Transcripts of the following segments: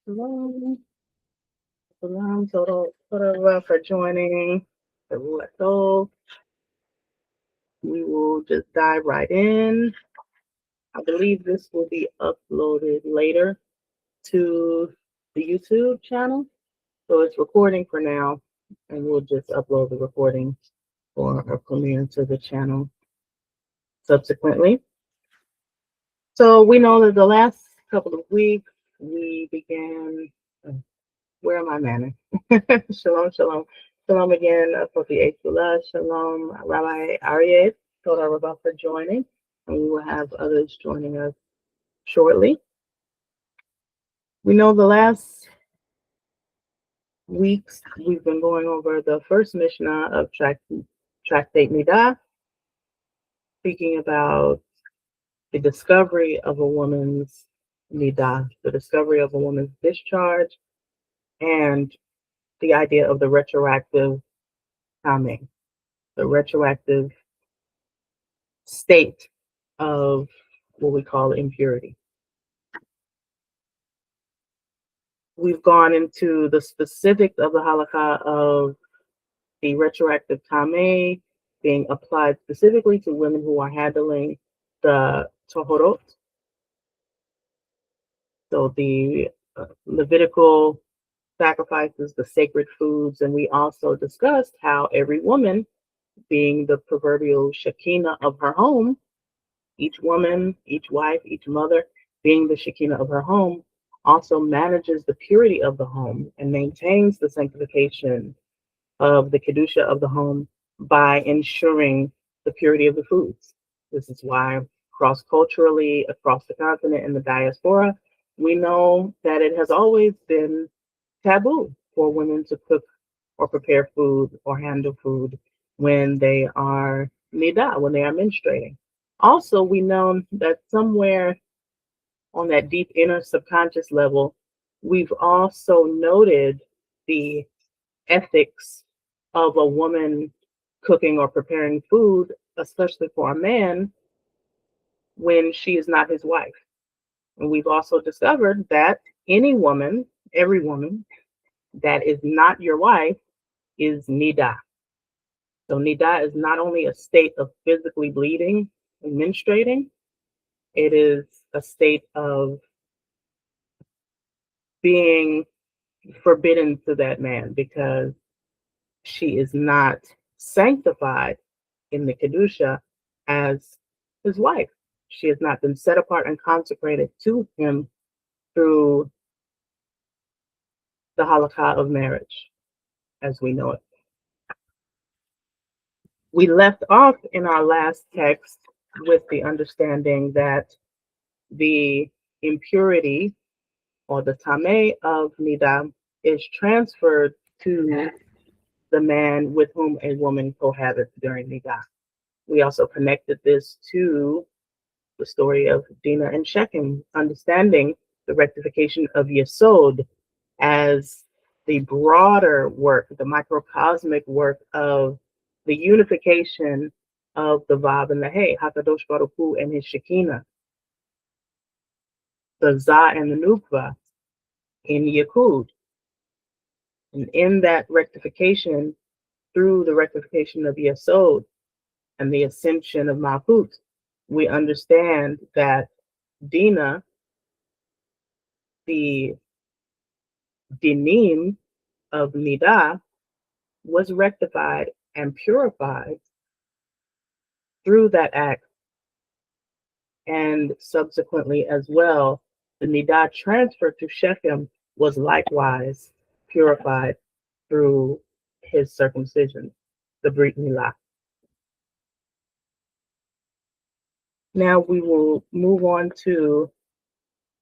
Shalom, shalom, total for joining the Ruach. We will just dive right in. I believe this will be uploaded later to the YouTube channel. So it's recording for now, and we'll just upload the recording for a premiere to the channel subsequently. So we know that the last couple of weeks we began. Where am I, Manning? Shalom, shalom. Shalom again, Sophie Shula. Shalom, Rabbi Aryeh. Toda Rabba for joining. And we will have others joining us shortly. We know the last weeks we've been going over the first Mishnah of Tractate Niddah, speaking about the discovery of a woman's Niddah, the discovery of a woman's discharge, and the idea of the retroactive timing, the retroactive state of what we call impurity. We've gone into the specifics of the halakha of the retroactive tameh being applied specifically to women who are handling the tohorot, so the Levitical sacrifices, the sacred foods, and we also discussed how every woman, being the proverbial Shekinah of her home, each woman, each wife, each mother, being the Shekinah of her home, also manages the purity of the home and maintains the sanctification of the Kedusha of the home by ensuring the purity of the foods. This is why cross-culturally, across the continent and the diaspora, we know that it has always been taboo for women to cook or prepare food or handle food when they are niddah, when they are menstruating. Also, we know that somewhere on that deep inner subconscious level, we've also noted the ethics of a woman cooking or preparing food, especially for a man, when she is not his wife. And we've also discovered that any woman, every woman that is not your wife is niddah. So niddah is not only a state of physically bleeding and menstruating, it is a state of being forbidden to that man because she is not sanctified in the Kedusha as his wife. She has not been set apart and consecrated to him through the halakha of marriage as we know it. We left off in our last text with the understanding that the impurity or the tameh of niddah is transferred to the man with whom a woman cohabits during niddah. We also connected this to the story of Dinah and Shechem, understanding the rectification of Yesod as the broader work, the microcosmic work of the unification of the Vav and the Hey, Hakadosh Baruch Hu and his Shekinah, the Za and the Nukva in Yakud. And in that rectification, through the rectification of Yesod and the ascension of Malchut, we understand that Dinah, the dinim of Niddah, was rectified and purified through that act. And subsequently as well, the Niddah transfer to Shechem was likewise purified through his circumcision, the Brit Milah. Now we will move on to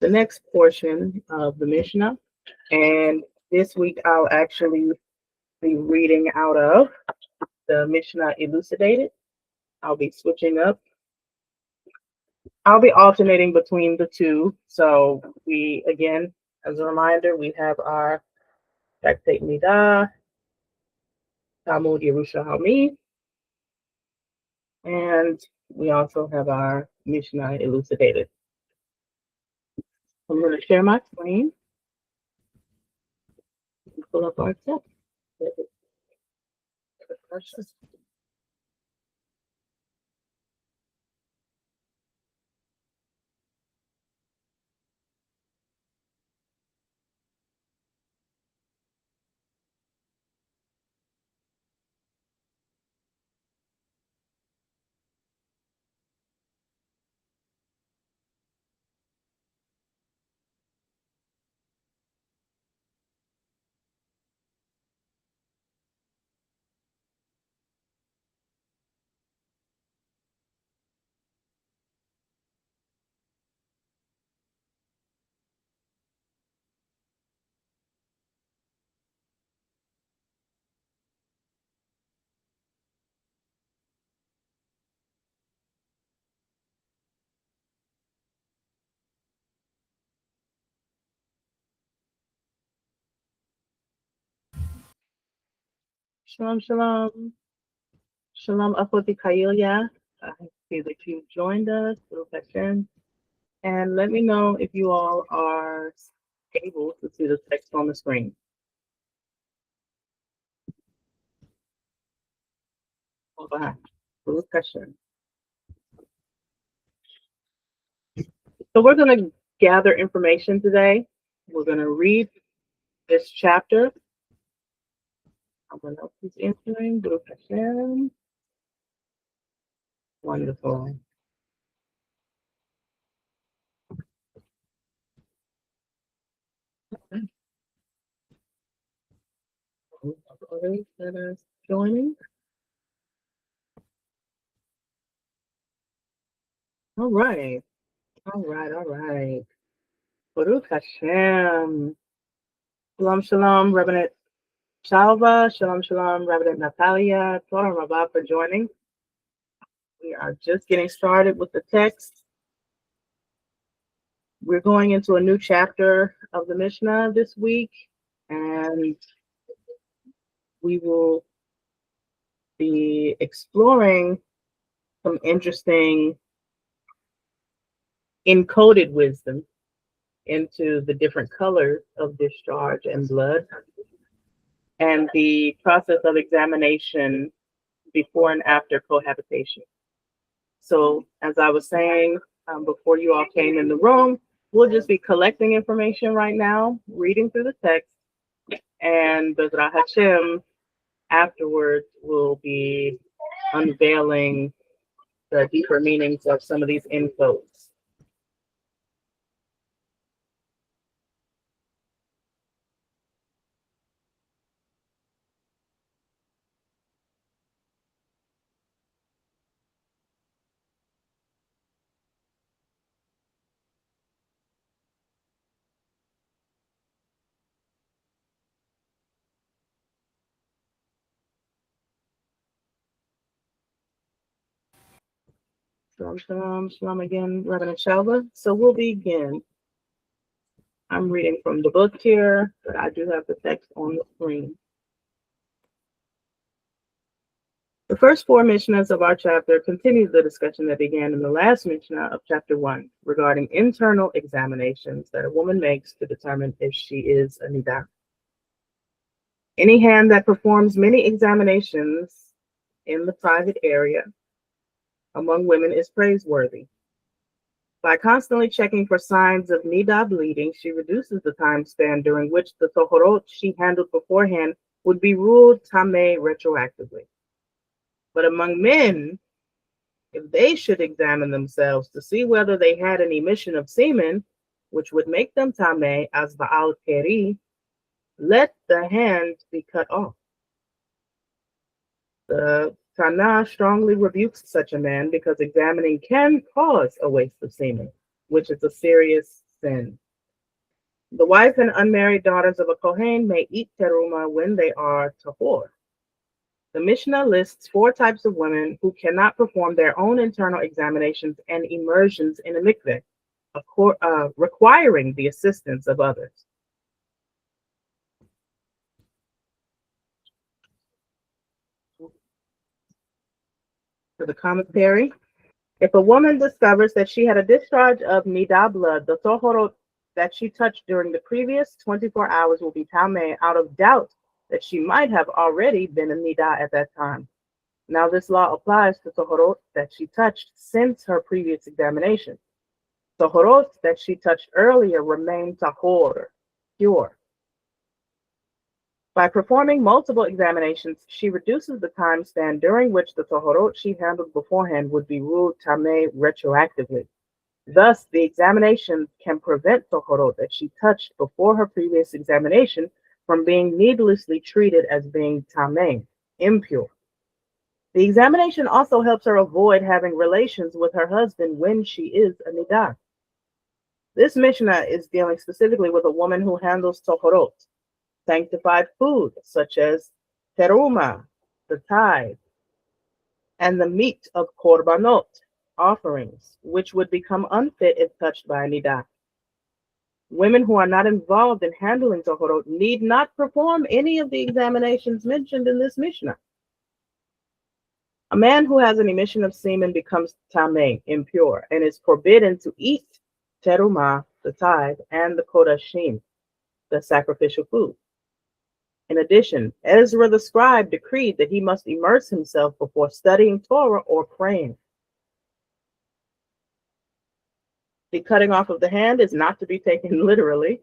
the next portion of the Mishnah. And this week I'll actually be reading out of the Mishnah Elucidated. I'll be switching up. I'll be alternating between the two. So we, again, as a reminder, we have our Tractate Niddah, Talmud Yerushalmi, and we also have our Mishnah Elucidated. I'm going to share my screen. pull up our text. Shalom, shalom. Shalom, Apoti Kailia. I see that you've joined us. And let me know if you all are able to see the text on the screen. So we're going to gather information today. We're going to read this chapter. Someone else is entering. Wonderful. Others that are joining. All right. Baruch Hashem. Shalom, shalom, Rabbinate Shalva. Shalom, Rabbinate Natalia. Torah Rabbah for joining. We are just getting started with the text. We're going into a new chapter of the Mishnah this week, and we will be exploring some interesting encoded wisdom into the different colors of discharge and blood, and the process of examination before and after cohabitation. So, as I was saying before you all came in the room, we'll just be collecting information right now, reading through the text, and Bezrat Hashem afterwards will be unveiling the deeper meanings of some of these info's. Shalom again, Rabbinate Shalva. So we'll begin. I'm reading from the book here, but I do have the text on the screen. The first four Mishnahs of our chapter continue the discussion that began in the last Mishnah of chapter 1 regarding internal examinations that a woman makes to determine if she is a Niddah. Any hand that performs many examinations in the private area among women is praiseworthy. By constantly checking for signs of Niddah bleeding, she reduces the time span during which the Tohorot she handled beforehand would be ruled Tameh retroactively. But among men, if they should examine themselves to see whether they had an emission of semen, which would make them Tameh as Ba'al Keri, let the hand be cut off. The Tanah strongly rebukes such a man because examining can cause a waste of semen, which is a serious sin. The wife and unmarried daughters of a Kohen may eat teruma when they are tahor. The Mishnah lists 4 types of women who cannot perform their own internal examinations and immersions in a mikveh, requiring the assistance of others. For the commentary, if a woman discovers that she had a discharge of Niddah blood, the Tohorot that she touched during the previous 24 hours will be tameh out of doubt that she might have already been a Niddah at that time. Now, this law applies to Tohorot that she touched since her previous examination. Tohorot that she touched earlier remain tahor, pure. By performing multiple examinations, she reduces the time span during which the Tohorot she handled beforehand would be ruled tameh retroactively. Thus, the examination can prevent Tohorot that she touched before her previous examination from being needlessly treated as being tameh, impure. The examination also helps her avoid having relations with her husband when she is a Niddah. This Mishnah is dealing specifically with a woman who handles Tohorot, sanctified food such as teruma, the tithe, and the meat of korbanot, offerings, which would become unfit if touched by a Niddah. Women who are not involved in handling Tohorot need not perform any of the examinations mentioned in this Mishnah. A man who has an emission of semen becomes tameh, impure, and is forbidden to eat teruma, the tithe, and the kodashim, the sacrificial food. In addition, Ezra the scribe decreed that he must immerse himself before studying Torah or praying. The cutting off of the hand is not to be taken literally.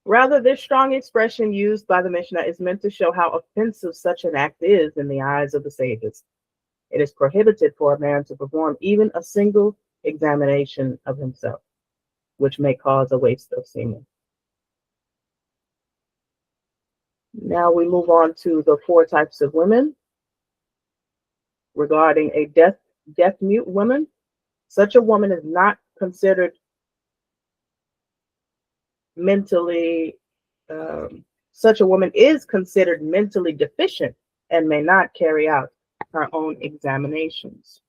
Rather, this strong expression used by the Mishnah is meant to show how offensive such an act is in the eyes of the sages. It is prohibited for a man to perform even a single examination of himself, which may cause a waste of semen. Now we move on to the 4 types of women. Regarding a deaf-mute woman, such a woman is not considered mentally, such a woman is considered mentally deficient and may not carry out her own examinations.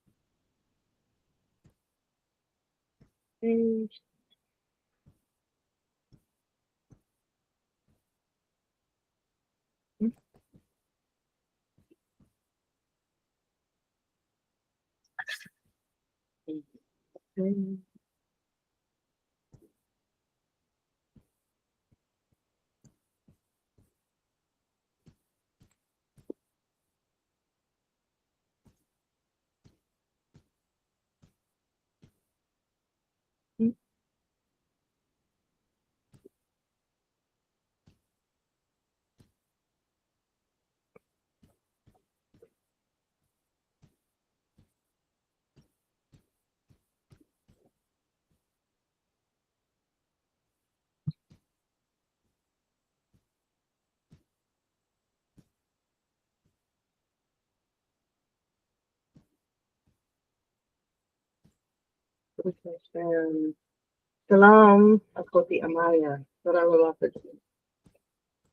Shalom, Akoti Amaya.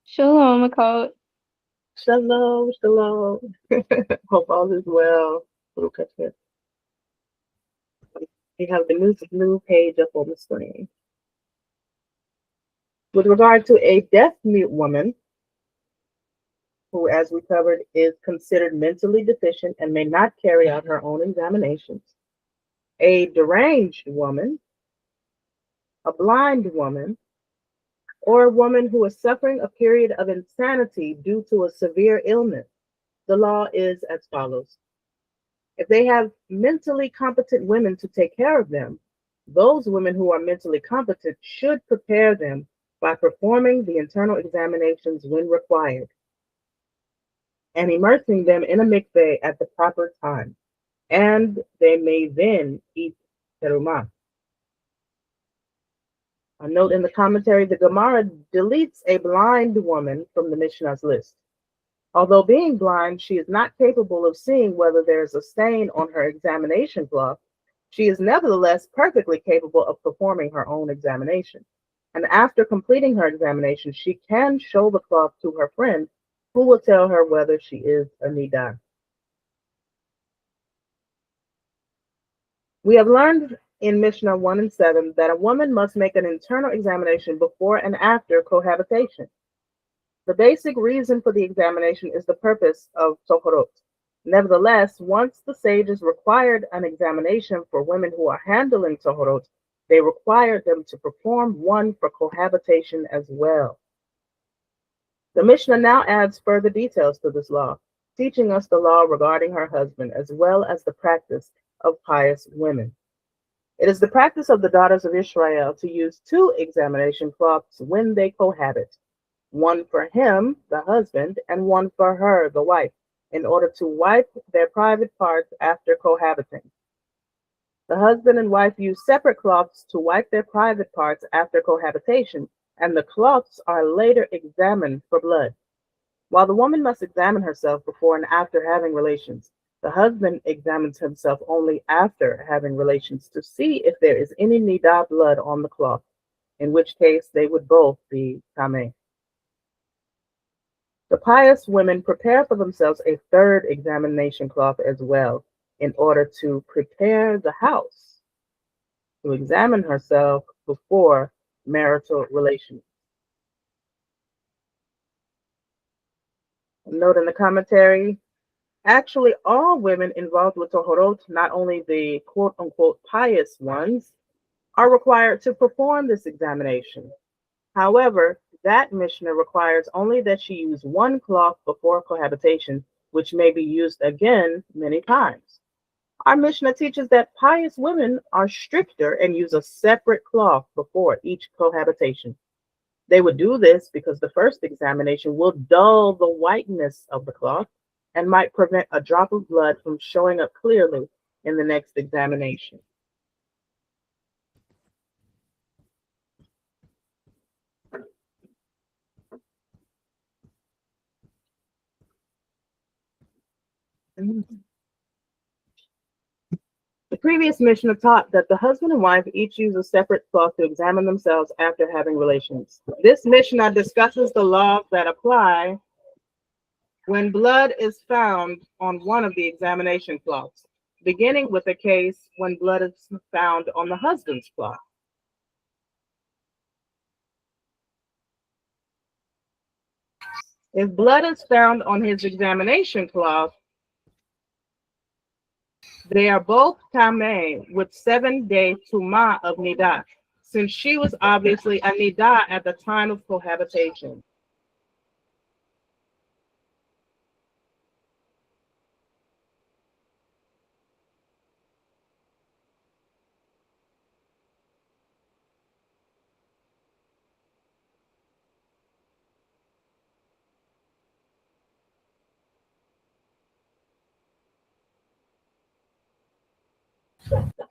Shalom, Coach. Shalom, shalom. Hope all is well. We have the new page up on the screen. With regard to a deaf-mute woman, who, as we covered, is considered mentally deficient and may not carry out her own examinations, a deranged woman, a blind woman, or a woman who is suffering a period of insanity due to a severe illness, the law is as follows. If they have mentally competent women to take care of them, those women who are mentally competent should prepare them by performing the internal examinations when required and immersing them in a mikveh at the proper time, and they may then eat terumah. A note in the commentary, the Gemara deletes a blind woman from the Mishnah's list. Although being blind, she is not capable of seeing whether there is a stain on her examination cloth. She is nevertheless perfectly capable of performing her own examination. And after completing her examination, she can show the cloth to her friend, who will tell her whether she is a Niddah. We have learned in Mishnah 1 and 7 that a woman must make an internal examination before and after cohabitation. The basic reason for the examination is the purpose of Tohorot. Nevertheless, once the sages required an examination for women who are handling Tohorot, they required them to perform one for cohabitation as well. The Mishnah now adds further details to this law, teaching us the law regarding her husband as well as the practice of pious women. It is the practice of the daughters of Israel to use two examination cloths when they cohabit, one for him, the husband, and one for her, the wife, in order to wipe their private parts after cohabiting. The husband and wife use separate cloths to wipe their private parts after cohabitation, and the cloths are later examined for blood. While the woman must examine herself before and after having relations, the husband examines himself only after having relations to see if there is any Niddah blood on the cloth, in which case they would both be Tameh. The pious women prepare for themselves a third examination cloth as well, in order to prepare the house to examine herself before marital relations. Note in the commentary, actually all women involved with Tohorot, not only the quote-unquote pious ones, are required to perform this examination. However, that Mishnah requires only that she use one cloth before cohabitation, which may be used again many times. Our Mishnah teaches that pious women are stricter and use a separate cloth before each cohabitation. They would do this because the first examination will dull the whiteness of the cloth and might prevent a drop of blood from showing up clearly in the next examination. The previous Mishnah taught that the husband and wife each use a separate cloth to examine themselves after having relations. This Mishnah discusses the laws that apply when blood is found on one of the examination cloths, beginning with a case when blood is found on the husband's cloth. If blood is found on his examination cloth, they are both tameh with 7-day tumah of Niddah, since she was obviously a Niddah at the time of cohabitation.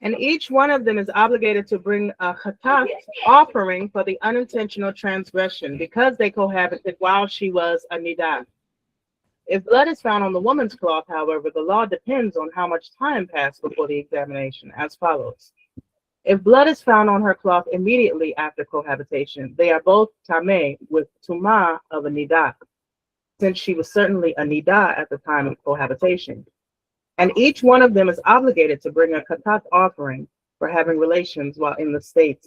And each one of them is obligated to bring a chatat offering for the unintentional transgression because they cohabited while she was a Niddah. If blood is found on the woman's cloth, however, the law depends on how much time passed before the examination, as follows. If blood is found on her cloth immediately after cohabitation, they are both tameh with tumah of a Niddah, since she was certainly a Niddah at the time of cohabitation. And each one of them is obligated to bring a chatat offering for having relations while in the state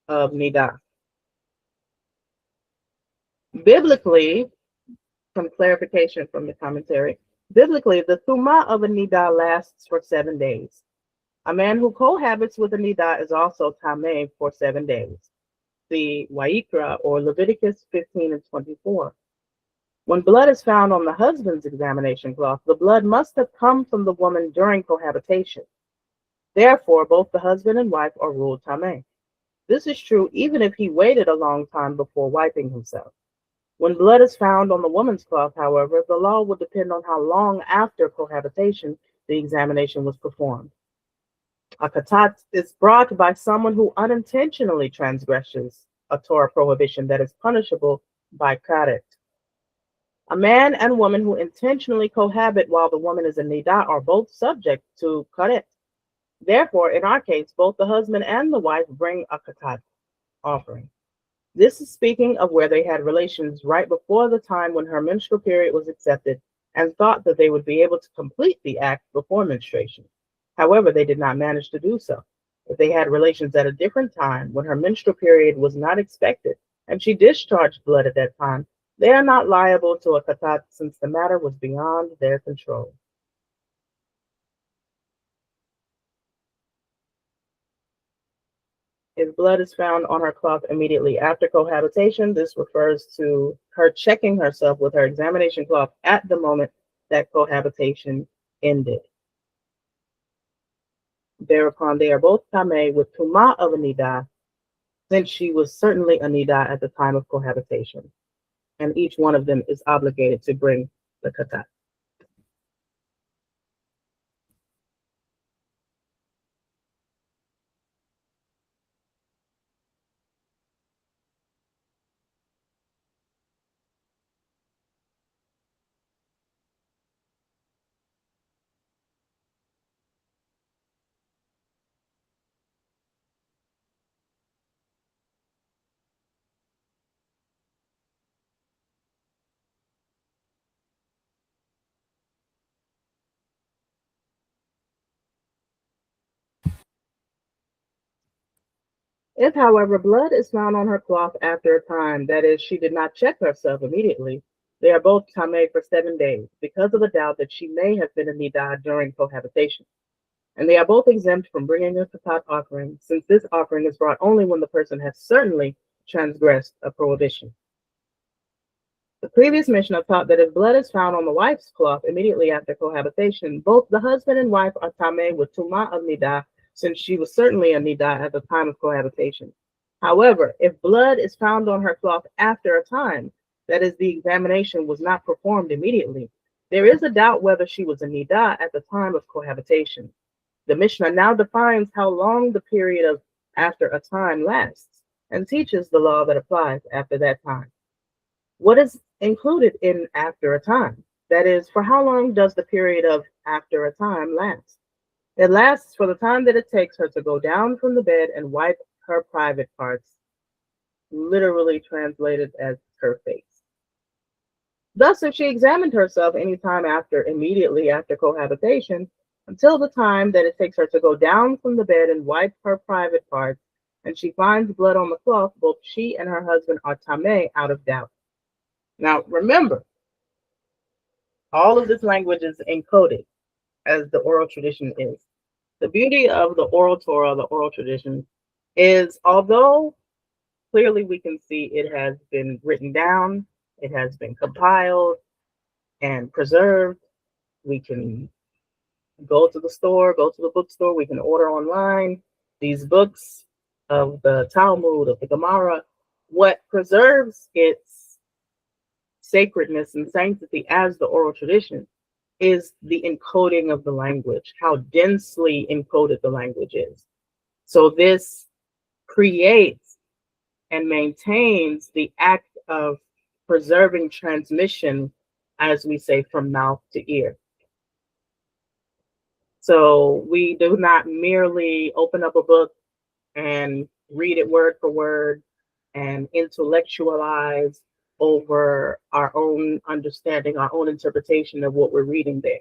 of Niddah. Biblically, some clarification from the commentary, biblically, the tumah of a Niddah lasts for 7 days. A man who cohabits with a Niddah is also tameh for 7 days. See Wayikra or Leviticus 15 and 24. When blood is found on the husband's examination cloth, the blood must have come from the woman during cohabitation. Therefore, both the husband and wife are ruled tameh. This is true even if he waited a long time before wiping himself. When blood is found on the woman's cloth, however, the law will depend on how long after cohabitation the examination was performed. A chatat is brought by someone who unintentionally transgresses a Torah prohibition that is punishable by karet. A man and woman who intentionally cohabit while the woman is a Niddah are both subject to karet. Therefore, in our case, both the husband and the wife bring a chatat offering. This is speaking of where they had relations right before the time when her menstrual period was accepted and thought that they would be able to complete the act before menstruation. However, they did not manage to do so. If they had relations at a different time when her menstrual period was not expected and she discharged blood at that time, they are not liable to a chatat since the matter was beyond their control. If blood is found on her cloth immediately after cohabitation, this refers to her checking herself with her examination cloth at the moment that cohabitation ended. Thereupon, they are both tameh with tuma of a niddah, since she was certainly a niddah at the time of cohabitation, and each one of them is obligated to bring the khatat. If, however, blood is found on her cloth after a time, that is, she did not check herself immediately, they are both tameh for 7 days, because of the doubt that she may have been a niddah during cohabitation. And they are both exempt from bringing a khatat offering, since this offering is brought only when the person has certainly transgressed a prohibition. The previous Mishnah taught that if blood is found on the wife's cloth immediately after cohabitation, both the husband and wife are tameh with tuma of niddah, since she was certainly a niddah at the time of cohabitation. However, if blood is found on her cloth after a time, that is, the examination was not performed immediately, there is a doubt whether she was a niddah at the time of cohabitation. The Mishnah now defines how long the period of after a time lasts and teaches the law that applies after that time. What is included in after a time? That is, for how long does the period of after a time last? It lasts for the time that it takes her to go down from the bed and wipe her private parts, literally translated as her face. Thus, if she examined herself any time immediately after cohabitation, until the time that it takes her to go down from the bed and wipe her private parts, and she finds blood on the cloth, both she and her husband are tameh out of doubt. Now, remember, all of this language is encoded, as the oral tradition is. The beauty of the oral Torah, the oral tradition, is although clearly we can see it has been written down, it has been compiled and preserved, we can go to the store, go to the bookstore, we can order online these books of the Talmud, of the Gemara. What preserves its sacredness and sanctity as the oral tradition is the encoding of the language, how densely encoded the language is. So this creates and maintains the act of preserving transmission, as we say, from mouth to ear. So we do not merely open up a book and read it word for word and intellectualize over our own understanding, our own interpretation of what we're reading there.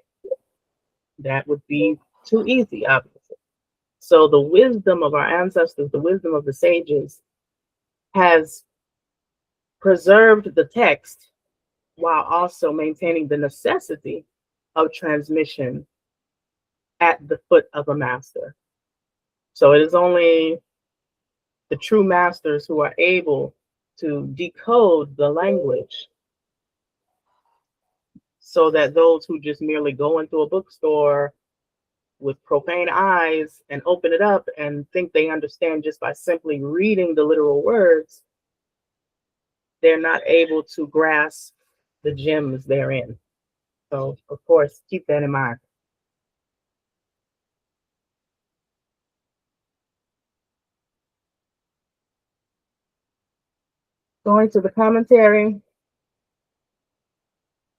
That would be too easy, obviously. So the wisdom of our ancestors, the wisdom of the sages, has preserved the text while also maintaining the necessity of transmission at the foot of a master. So it is only the true masters who are able to decode the language so that those who just merely go into a bookstore with profane eyes and open it up and think they understand just by simply reading the literal words, they're not able to grasp the gems therein. So, of course, keep that in mind. Going to the commentary.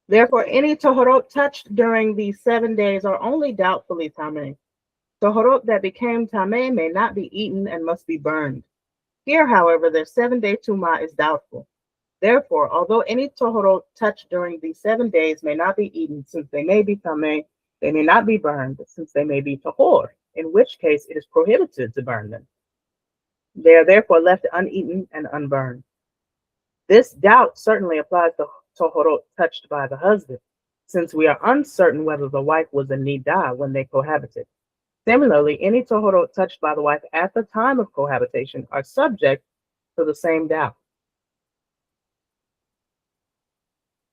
Therefore, any tohorot touched during these 7 days are only doubtfully tameh. Tohorot that became tameh may not be eaten and must be burned. Here, however, their 7-day tumah is doubtful. Therefore, although any tohorot touched during these 7 days may not be eaten, since they may be tameh, they may not be burned, since they may be tahor, in which case it is prohibited to burn them. They are therefore left uneaten and unburned. This doubt certainly applies to tohorot touched by the husband, since we are uncertain whether the wife was a niddah when they cohabited. Similarly, any tohorot touched by the wife at the time of cohabitation are subject to the same doubt,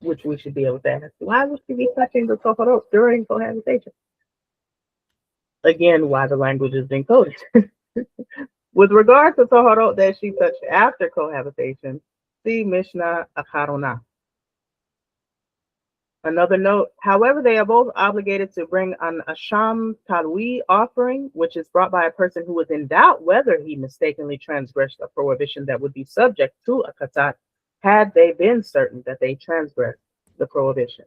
which we should be able to ask. Why would she be touching the tohorot during cohabitation? Again, why the language is encoded. With regard to tohorot that she touched after cohabitation, see Mishnah Acharona. Another note, however, they are both obligated to bring an Asham Talwi offering, which is brought by a person who is in doubt whether he mistakenly transgressed a prohibition that would be subject to a katat had they been certain that they transgressed the prohibition.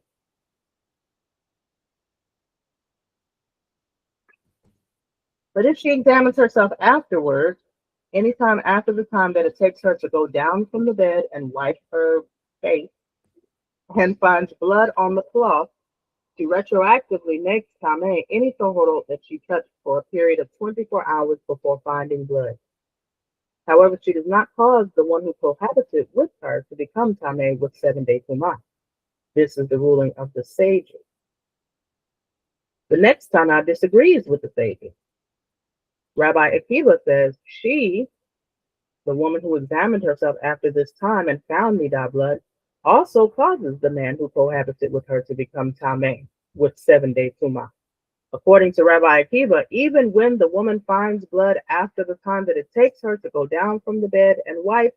But if she examines herself afterwards, anytime after the time that it takes her to go down from the bed and wipe her face, and finds blood on the cloth, she retroactively makes tameh any tohorot that she touched for a period of 24 hours before finding blood. However, she does not cause the one who cohabited with her to become tameh with 7-day tumah. This is the ruling of the sages. The next Tana disagrees with the sages. Rabbi Akiva says she, the woman who examined herself after this time and found Niddah blood, also causes the man who cohabited with her to become tameh with 7-day tumah. According to Rabbi Akiva, even when the woman finds blood after the time that it takes her to go down from the bed and wipe,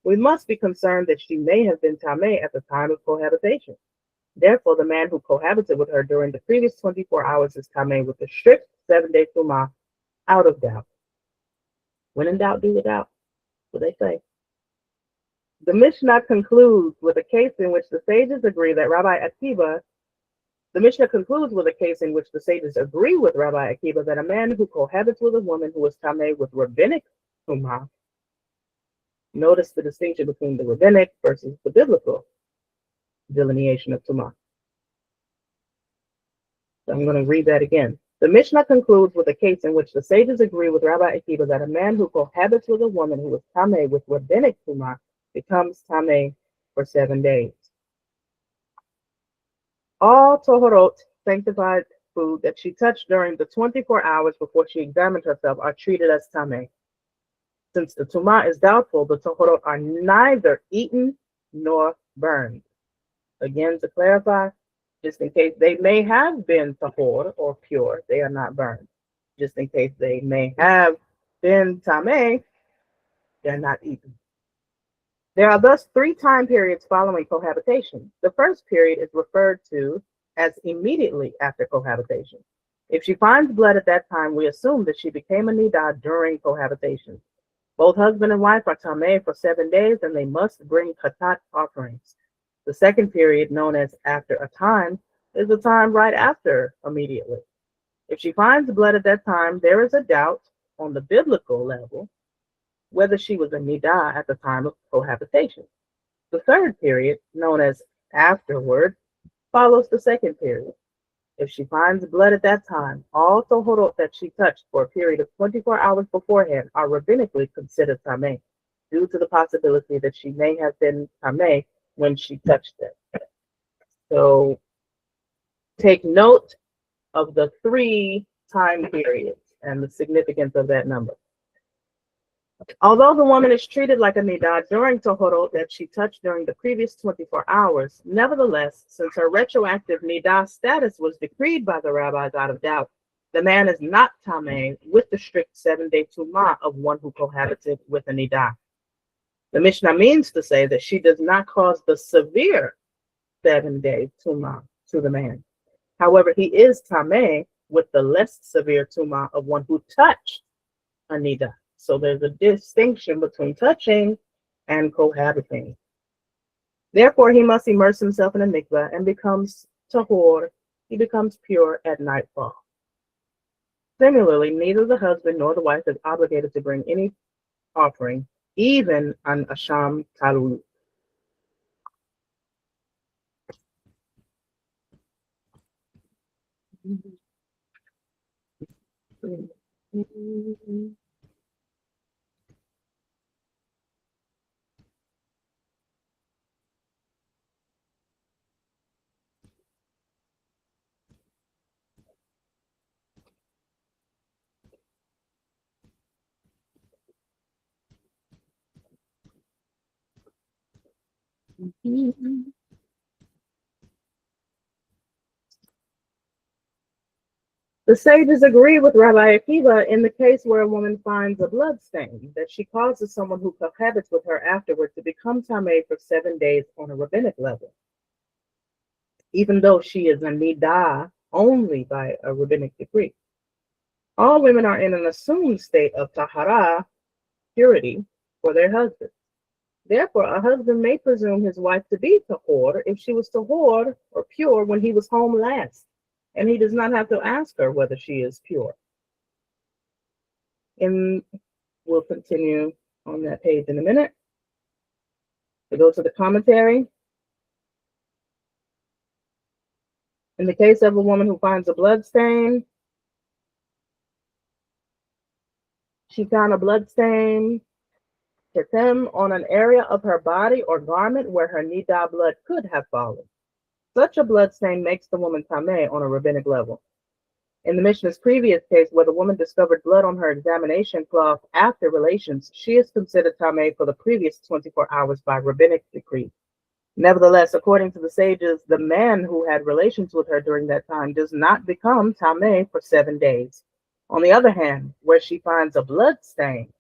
we must be concerned that she may have been tameh at the time of cohabitation. Therefore, the man who cohabited with her during the previous 24 hours is tameh with a strict 7-day tumah out of doubt. When in doubt, do without. What they say. The Mishnah concludes with a case in which the sages agree that Rabbi Akiva. The Mishnah concludes with a case in which the sages agree with Rabbi Akiva that a man who cohabits with a woman who is tameh with rabbinic tumah. Notice the distinction between the rabbinic versus the biblical delineation of tumah. So I'm going to read that again. The Mishnah concludes with a case in which the sages agree with Rabbi Akiva that a man who cohabits with a woman who is tameh with rabbinic tumah becomes tameh for 7 days. All tohorot, sanctified food that she touched during the 24 hours before she examined herself are treated as tameh. Since the tumah is doubtful, the tohorot are neither eaten nor burned. Again, to clarify, just in case they may have been tahor or pure, they are not burned. Just in case they may have been tameh, they're not eaten. There are thus 3 time periods following cohabitation. The first period is referred to as immediately after cohabitation. If she finds blood at that time, we assume that she became a niddah during cohabitation. Both husband and wife are tameh for 7 days, and they must bring khatat offerings. The second period, known as after a time, is the time right after immediately. If she finds blood at that time, there is a doubt on the biblical level whether she was a niddah at the time of cohabitation. The third period, known as afterward, follows the second period. If she finds blood at that time, all tohorot that she touched for a period of 24 hours beforehand are rabbinically considered tameh, due to the possibility that she may have been tameh when she touched them. So take note of the 3 time periods and the significance of that number. Although the woman is treated like a niddah during tohorot that she touched during the previous 24 hours, nevertheless, since her retroactive niddah status was decreed by the rabbis out of doubt, the man is not tameh with the strict 7-day tumah of one who cohabited with a niddah. The Mishnah means to say that she does not cause the severe 7-day tumah to the man. However, he is tameh with the less severe tumah of one who touched a niddah. So there's a distinction between touching and cohabiting. Therefore, he must immerse himself in a mikveh and becomes tahor. He becomes pure at nightfall. Similarly, neither the husband nor the wife is obligated to bring any offering, even an asham talut. The sages agree with Rabbi Akiva in the case where a woman finds a blood stain that she causes someone who cohabits with her afterward to become tamei for 7 days on a rabbinic level, even though she is a Niddah only by a rabbinic decree. All women are in an assumed state of tahara, purity, for their husbands. Therefore, a husband may presume his wife to be tahor if she was tahor or pure when he was home last, and he does not have to ask her whether she is pure. And we'll continue on that page in a minute. To go to the commentary. In the case of a woman who finds a blood stain, she found a blood stain on an area of her body or garment where her niddah blood could have fallen. Such a blood stain makes the woman tameh on a rabbinic level. In the Mishna's previous case, where the woman discovered blood on her examination cloth after relations, she is considered tameh for the previous 24 hours by rabbinic decree. Nevertheless, according to the sages, the man who had relations with her during that time does not become tameh for 7 days. On the other hand, where she finds a blood stain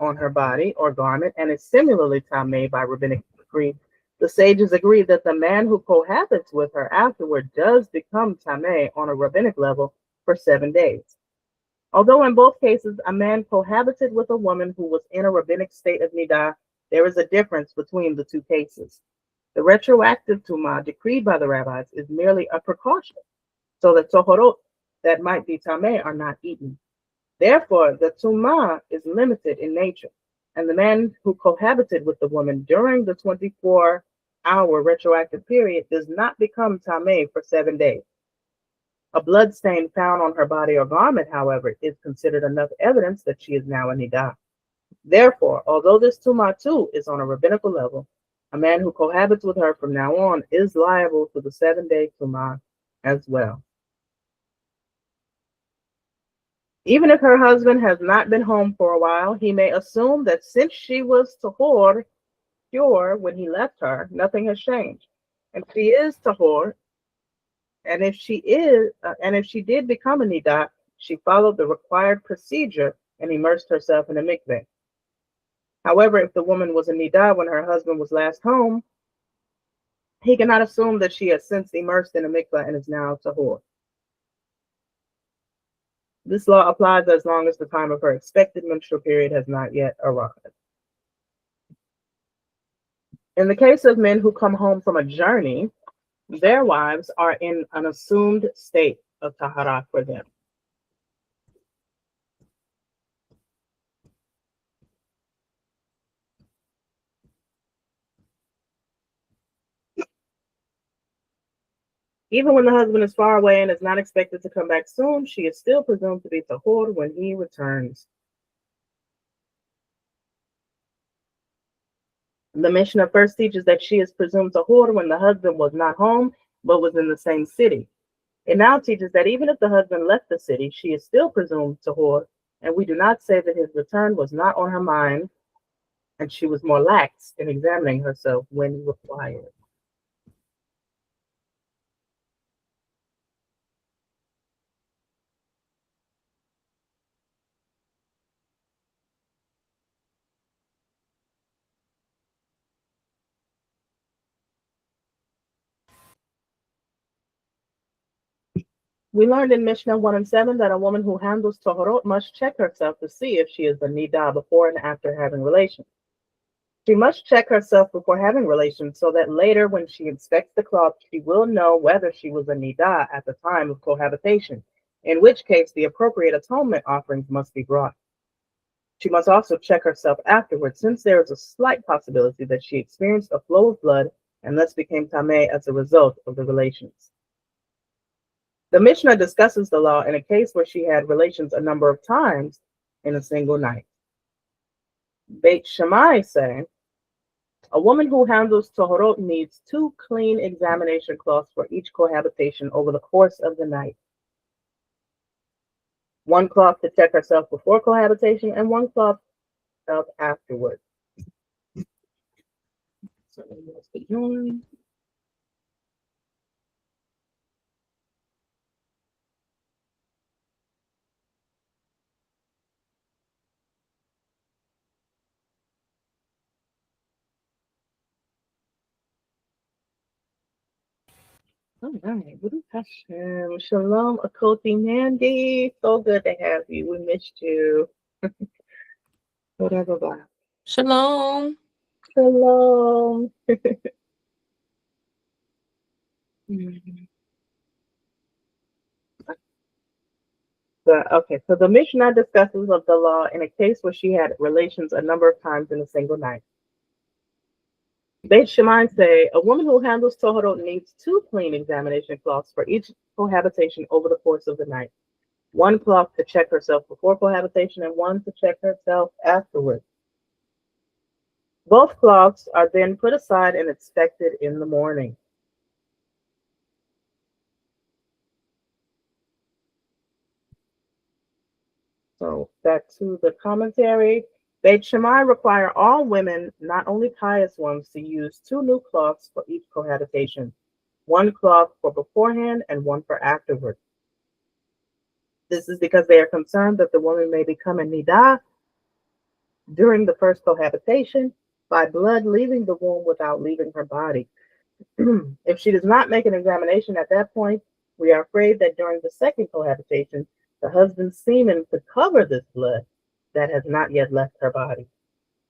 on her body or garment and is similarly tameh by rabbinic decree, the sages agree that the man who cohabits with her afterward does become tameh on a rabbinic level for 7 days. Although in both cases a man cohabited with a woman who was in a rabbinic state of niddah, there is a difference between the two cases. The retroactive tumah decreed by the rabbis is merely a precaution, so that tohorot that might be tameh are not eaten. Therefore, the tumah is limited in nature, and the man who cohabited with the woman during the 24-hour retroactive period does not become tameh for 7 days. A blood stain found on her body or garment, however, is considered enough evidence that she is now a niddah. Therefore, although this tumah too is on a rabbinical level, a man who cohabits with her from now on is liable to the 7-day tumah as well. Even if her husband has not been home for a while, he may assume that since she was tahor, pure, when he left her, nothing has changed. And she is tahor, and if she did become a niddah, she followed the required procedure and immersed herself in a mikveh. However, if the woman was a niddah when her husband was last home, he cannot assume that she has since immersed in a mikveh and is now tahor. This law applies as long as the time of her expected menstrual period has not yet arrived. In the case of men who come home from a journey, their wives are in an assumed state of tahara for them. Even when the husband is far away and is not expected to come back soon, she is still presumed to be tahor when he returns. The Mishnah first teaches that she is presumed tahor when the husband was not home but was in the same city. It now teaches that even if the husband left the city, she is still presumed tahor, and we do not say that his return was not on her mind and she was more lax in examining herself when required. We learned in Mishnah 1 and 7 that a woman who handles tahorot must check herself to see if she is a niddah before and after having relations. She must check herself before having relations so that later when she inspects the cloth, she will know whether she was a niddah at the time of cohabitation, in which case the appropriate atonement offerings must be brought. She must also check herself afterwards, since there is a slight possibility that she experienced a flow of blood and thus became tameh as a result of the relations. The Mishnah discusses the law in a case where she had relations a number of times in a single night. Beit Shammai say, a woman who handles tahorot needs 2 clean examination cloths for each cohabitation over the course of the night. 1 cloth to check herself before cohabitation and 1 cloth afterward. So let's get going. All right. Baruch Hashem. Shalom, Akoti Mandy. So good to have you. We missed you. Whatever. Bye. Shalom. Shalom. Mhm. So the Mishnah discusses of the law in a case where she had relations a number of times in a single night. Beit Shammai say a woman who handles Tohorot needs 2 clean examination cloths for each cohabitation over the course of the night. 1 cloth to check herself before cohabitation and 1 to check herself afterwards. Both cloths are then put aside and inspected in the morning. So back to the commentary. Beit Shammai require all women, not only pious ones, to use 2 new cloths for each cohabitation. 1 cloth for beforehand and 1 for afterward. This is because they are concerned that the woman may become a Niddah during the first cohabitation by blood leaving the womb without leaving her body. If she does not make an examination at that point, we are afraid that during the second cohabitation, the husband's semen could cover this blood that has not yet left her body.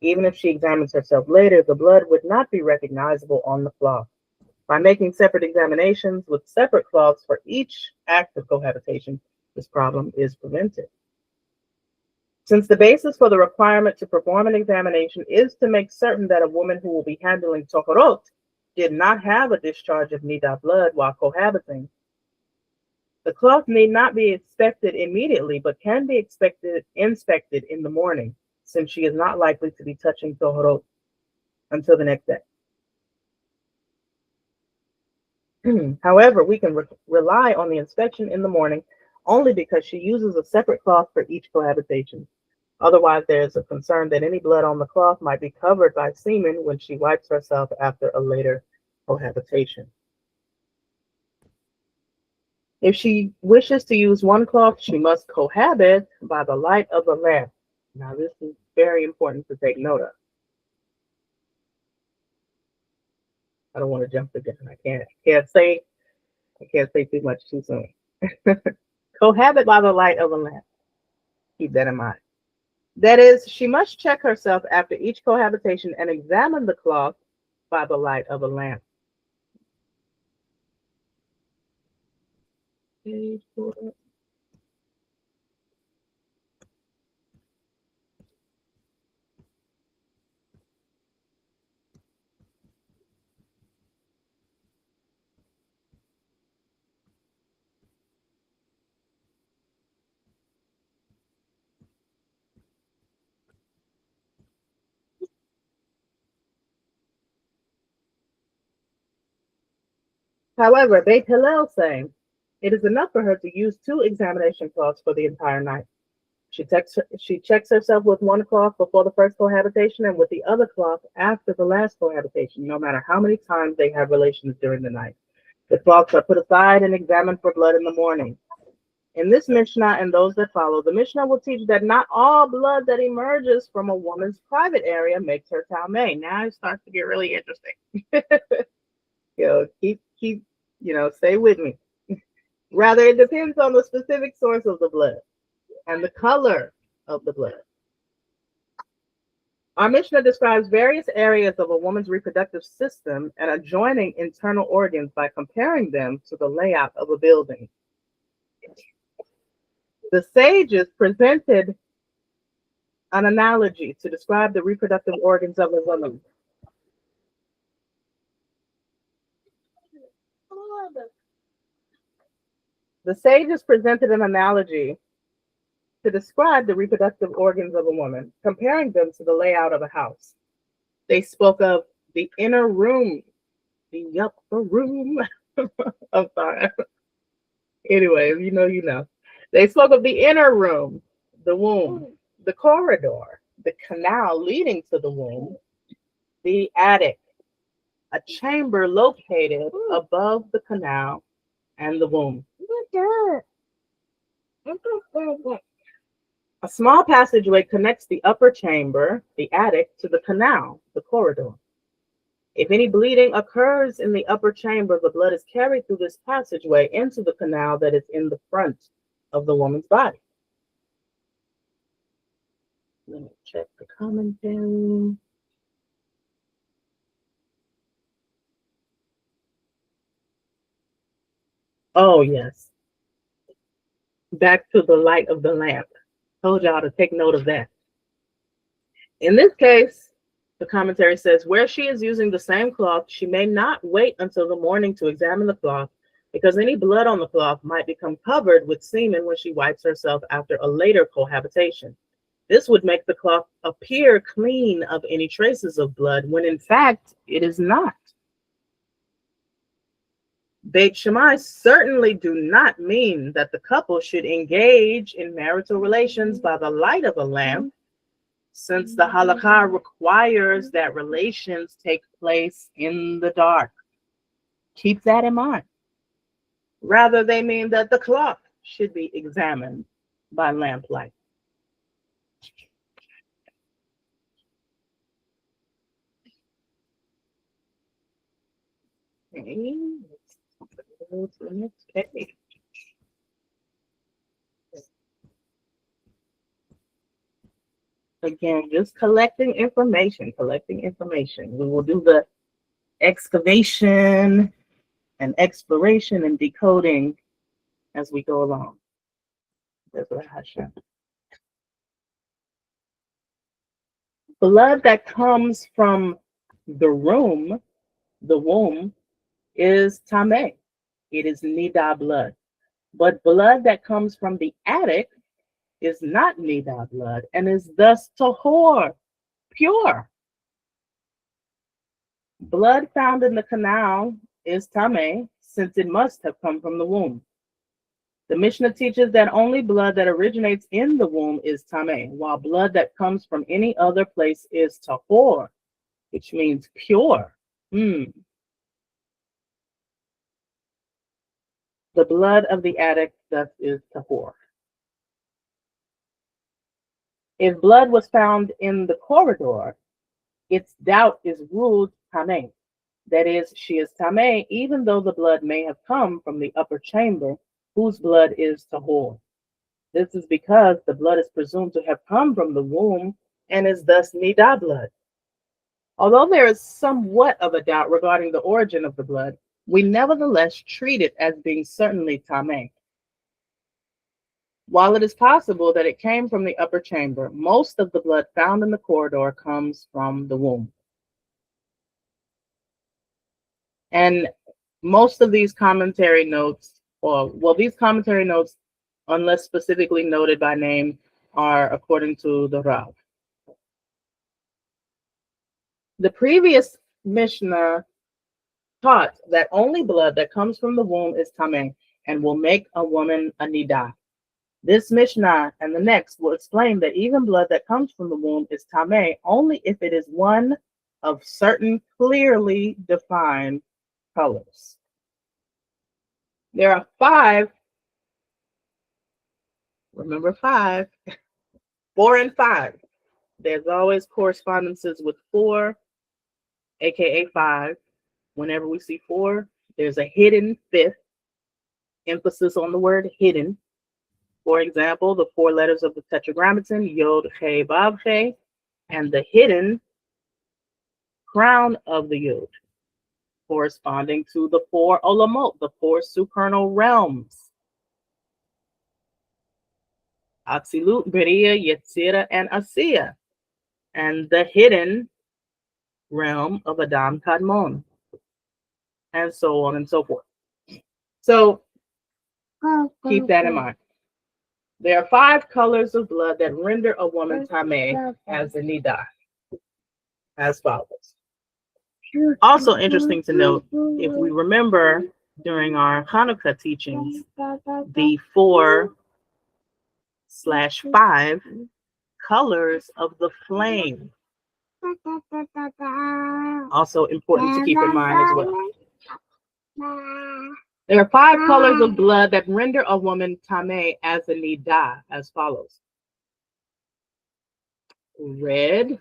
Even if she examines herself later, the blood would not be recognizable on the cloth. By making separate examinations with separate cloths for each act of cohabitation, this problem is prevented. Since the basis for the requirement to perform an examination is to make certain that a woman who will be handling Tohorot did not have a discharge of Niddah blood while cohabiting, the cloth need not be inspected immediately, but can be inspected in the morning, since she is not likely to be touching Tohorot until the next day. However, we can rely on the inspection in the morning only because she uses a separate cloth for each cohabitation. Otherwise, there is a concern that any blood on the cloth might be covered by semen when she wipes herself after a later cohabitation. If she wishes to use 1 cloth, she must cohabit by the light of the lamp. Now, this is very important to take note of. I don't want to jump the gun. I can't say too much too soon. Cohabit by the light of a lamp. Keep that in mind. That is, she must check herself after each cohabitation and examine the cloth by the light of a lamp. However, Beit Hillel say it is enough for her to use 2 examination cloths for the entire night. She checks herself with 1 cloth before the first cohabitation and with the other cloth after the last cohabitation, no matter how many times they have relations during the night. The cloths are put aside and examined for blood in the morning. In this Mishnah and those that follow, the Mishnah will teach that not all blood that emerges from a woman's private area makes her Talmeh. Now it starts to get really interesting. Keep, stay with me. Rather, it depends on the specific source of the blood and the color of the blood. Our Mishnah describes various areas of a woman's reproductive system and adjoining internal organs by comparing them to the layout of a building. The sages presented an analogy to describe the reproductive organs of a woman. The sages presented an analogy to describe the reproductive organs of a woman, comparing them to the layout of a house. They spoke of the inner room, the upper room. I'm sorry. Anyway, you know. They spoke of the inner room, the womb, the corridor, the canal leading to the womb, the attic, a chamber located above the canal and the womb. A small passageway connects the upper chamber, the attic, to the canal, the corridor. If any bleeding occurs in the upper chamber, the blood is carried through this passageway into the canal that is in the front of the woman's body. Let me check the commentary. Oh, yes. Back to the light of the lamp. Told y'all to take note of that. In this case, the commentary says, where she is using the same cloth, she may not wait until the morning to examine the cloth, because any blood on the cloth might become covered with semen when she wipes herself after a later cohabitation. This would make the cloth appear clean of any traces of blood, when in fact it is not. Beit Shammai certainly do not mean that the couple should engage in marital relations by the light of a lamp, since the halakha requires that relations take place in the dark. Keep that in mind. Rather, they mean that the cloth should be examined by lamplight. Okay, let's go to the next page. Again, just collecting information. We will do the excavation and exploration and decoding as we go along. Blood that comes from the womb is tameh. It is niddah blood. But blood that comes from the attic is not niddah blood and is thus tahor, pure. Blood found in the canal is tameh, since it must have come from the womb. The Mishnah teaches that only blood that originates in the womb is tameh, while blood that comes from any other place is tahor, which means pure. The blood of the attic thus is tahor. If blood was found in the corridor, its doubt is ruled tameh. That is, she is tameh, even though the blood may have come from the upper chamber, whose blood is tahor. This is because the blood is presumed to have come from the womb and is thus niddah blood. Although there is somewhat of a doubt regarding the origin of the blood, we nevertheless treat it as being certainly tameh. While it is possible that it came from the upper chamber, most of the blood found in the corridor comes from the womb. And most of these commentary notes, these commentary notes, unless specifically noted by name, are according to the Rav. The previous Mishnah taught that only blood that comes from the womb is tameh and will make a woman a niddah. This Mishnah and the next will explain that even blood that comes from the womb is tameh only if it is one of certain clearly defined colors. There are 5. Remember 5. 4 and 5. There's always correspondences with 4, aka 5. Whenever we see 4, there's a hidden 5th. Emphasis on the word hidden. For example, the 4 letters of the Tetragrammaton, Yod, He, Vav, He, and the hidden crown of the Yod, corresponding to the 4 olamot, the 4 supernal realms. Atzilut, Beriah, Yetzirah, and Asiya, and the hidden realm of Adam Kadmon, and so on and so forth. So keep that in mind. There are 5 colors of blood that render a woman tameh as a niddah, as follows. Also interesting to note, if we remember during our Hanukkah teachings, the 4/5 colors of the flame. Also important to keep in mind as well. There are 5 colors of blood that render a woman tameh as a niddah, as follows: red,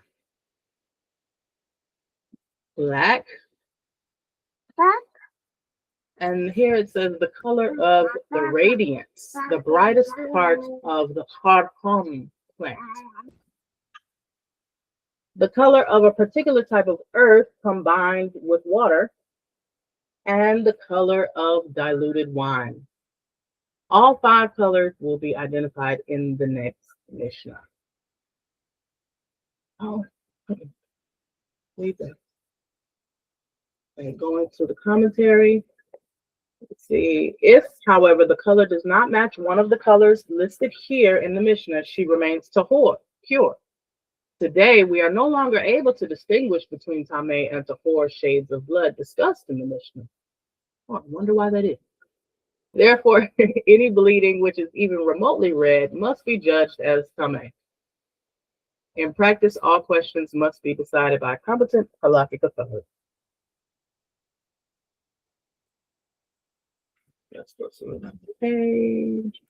black, and here it says the color of the radiance, the brightest part of the harham plant. The color of a particular type of earth combined with water, and the color of diluted wine. All 5 colors will be identified in the next Mishnah. Oh, leave that. And going to the commentary. Let's see. If, however, the color does not match one of the colors listed here in the Mishnah, she remains tahor, pure. Today, we are no longer able to distinguish between tameh and tahor shades of blood discussed in the Mishnah. Oh, I wonder why that is. Therefore, any bleeding which is even remotely red must be judged as tameh. In practice, all questions must be decided by competent halakhic authority. Let's go to another page.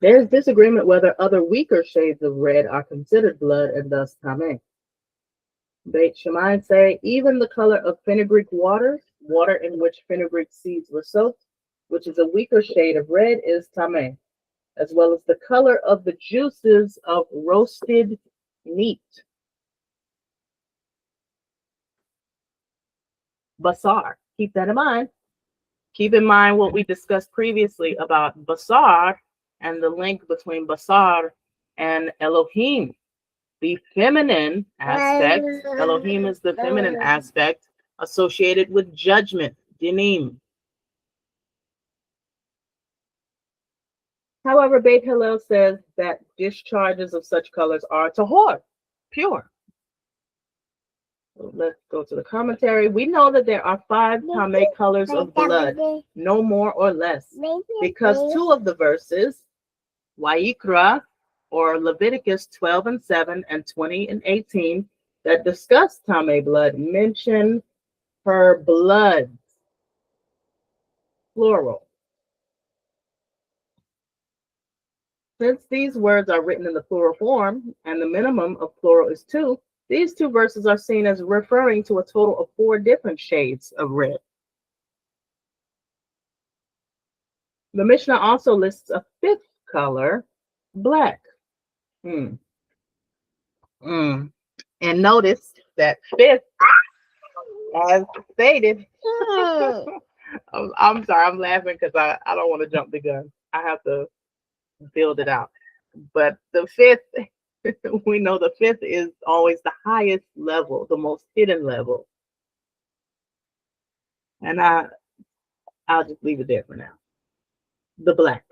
There is disagreement whether other weaker shades of red are considered blood and thus tameh. Beit Shammai say even the color of fenugreek water, water in which fenugreek seeds were soaked, which is a weaker shade of red, is tameh, as well as the color of the juices of roasted meat. Basar, keep that in mind. Keep in mind what we discussed previously about basar and the link between basar and Elohim, the feminine aspect. Elohim is the feminine aspect associated with judgment, dinim. However, Beit Hillel says that discharges of such colors are tahor, pure. So let's go to the commentary. We know that there are 5 tameh colors of blood, no more or less, because 2 of the verses, Wayikra, or Leviticus 12:7 and 20:18, that discuss tameh blood, mention her blood, plural. Since these words are written in the plural form, and the minimum of plural is 2, these 2 verses are seen as referring to a total of 4 different shades of red. The Mishnah also lists a 5th color, black. And notice that 5th, as stated, I'm sorry, I'm laughing because I don't want to jump the gun. I have to build it out. But the 5th, we know the 5th is always the highest level, the most hidden level. And I'll just leave it there for now. The black.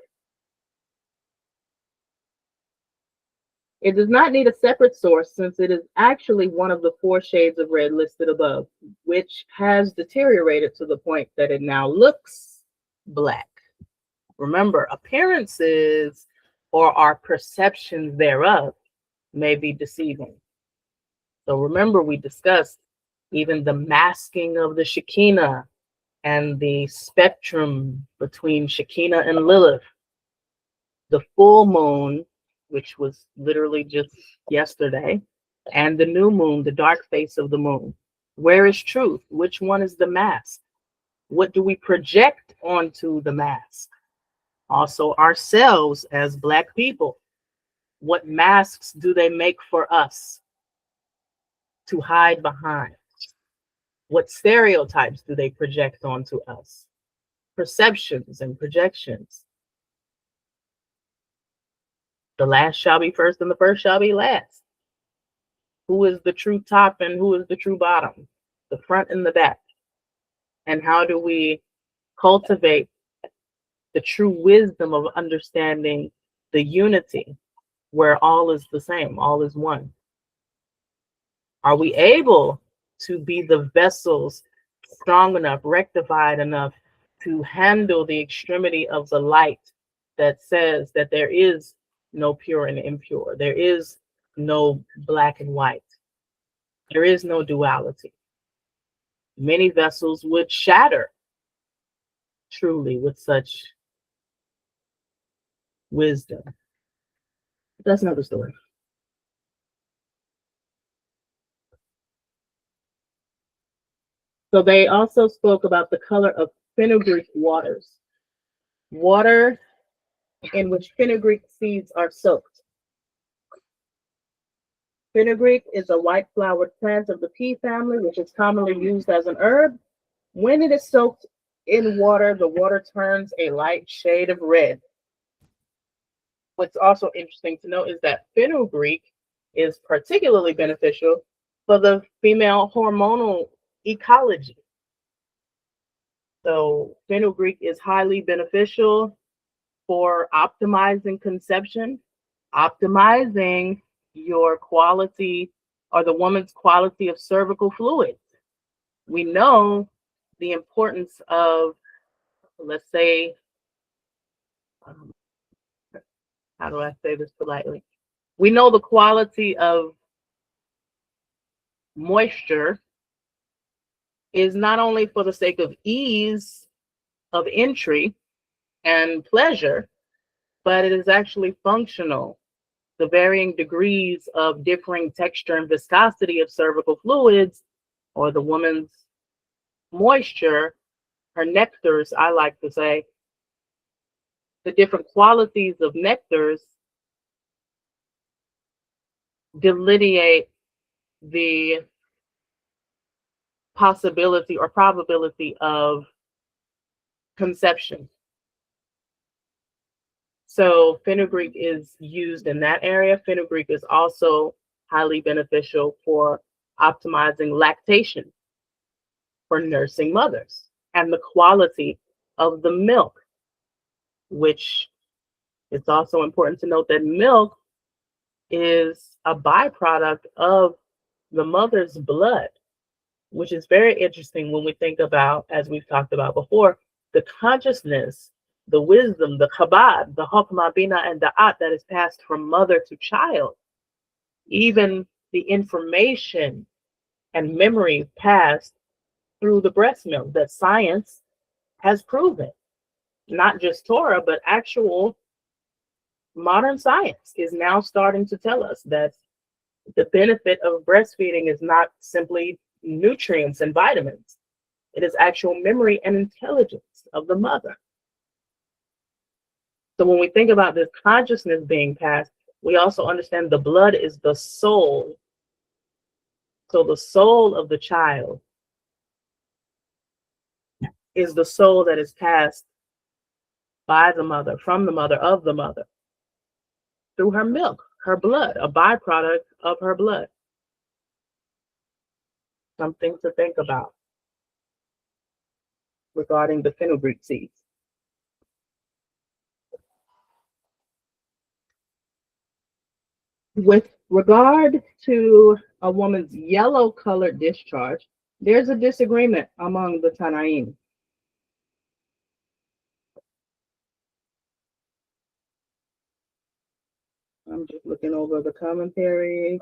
It does not need a separate source since it is actually one of the 4 shades of red listed above, which has deteriorated to the point that it now looks black. Remember, appearances or our perceptions thereof may be deceiving. So remember, we discussed even the masking of the Shekinah and the spectrum between Shekinah and Lilith. The full moon, which was literally just yesterday, and the new moon, the dark face of the moon. Where is truth? Which one is the mask? What do we project onto the mask? Also, ourselves as Black people, what masks do they make for us to hide behind? What stereotypes do they project onto us? Perceptions and projections. The last shall be first and the first shall be last. Who is the true top and who is the true bottom? The front and the back. And how do we cultivate the true wisdom of understanding the unity where all is the same, all is one? Are we able to be the vessels strong enough, rectified enough to handle the extremity of the light that says that there is no pure and impure, there is no black and white, there is no duality? Many vessels would shatter truly with such wisdom. That's another story. So they also spoke about the color of fenugreek waters, water in which fenugreek seeds are soaked. Fenugreek is a white flowered plant of the pea family, which is commonly used as an herb. When it is soaked in water, the water turns a light shade of red. What's also interesting to note is that fenugreek is particularly beneficial for the female hormonal ecology. So fenugreek is highly beneficial for optimizing conception, optimizing your quality or the woman's quality of cervical fluids. We know the importance of, let's say, how do I say this politely? We know the quality of moisture is not only for the sake of ease of entry and pleasure, but it is actually functional. The varying degrees of differing texture and viscosity of cervical fluids, or the woman's moisture, her nectars, I like to say, the different qualities of nectars delineate the possibility or probability of conception. So fenugreek is used in that area. Fenugreek is also highly beneficial for optimizing lactation for nursing mothers and the quality of the milk, which it's also important to note that milk is a byproduct of the mother's blood, which is very interesting when we think about, as we've talked about before, the consciousness, the wisdom, the chabad, the hokmah, bina, and da'at that is passed from mother to child. Even the information and memory passed through the breast milk that science has proven. Not just Torah, but actual modern science is now starting to tell us that the benefit of breastfeeding is not simply nutrients and vitamins. It is actual memory and intelligence of the mother. So when we think about this consciousness being passed, we also understand the blood is the soul. So the soul of the child is the soul that is passed by the mother, from the mother, of the mother, through her milk, her blood, a byproduct of her blood. Something to think about regarding the fenugreek seeds. With regard to a woman's yellow colored discharge, there's a disagreement among the Tanaim. I'm just looking over the commentary.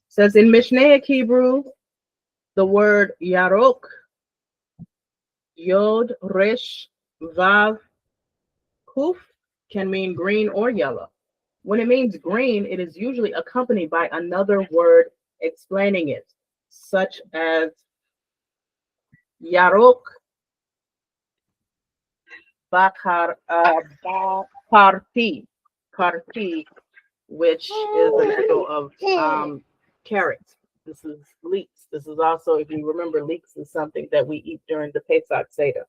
Says in Mishnaic Hebrew, the word yarok, yod, resh, vav, kuf, can mean green or yellow. When it means green, it is usually accompanied by another word explaining it, such as yarok, karti, karti, which is an echo of carrot. This is leeks. This is also, if you remember, leeks is something that we eat during the Pesach Seder.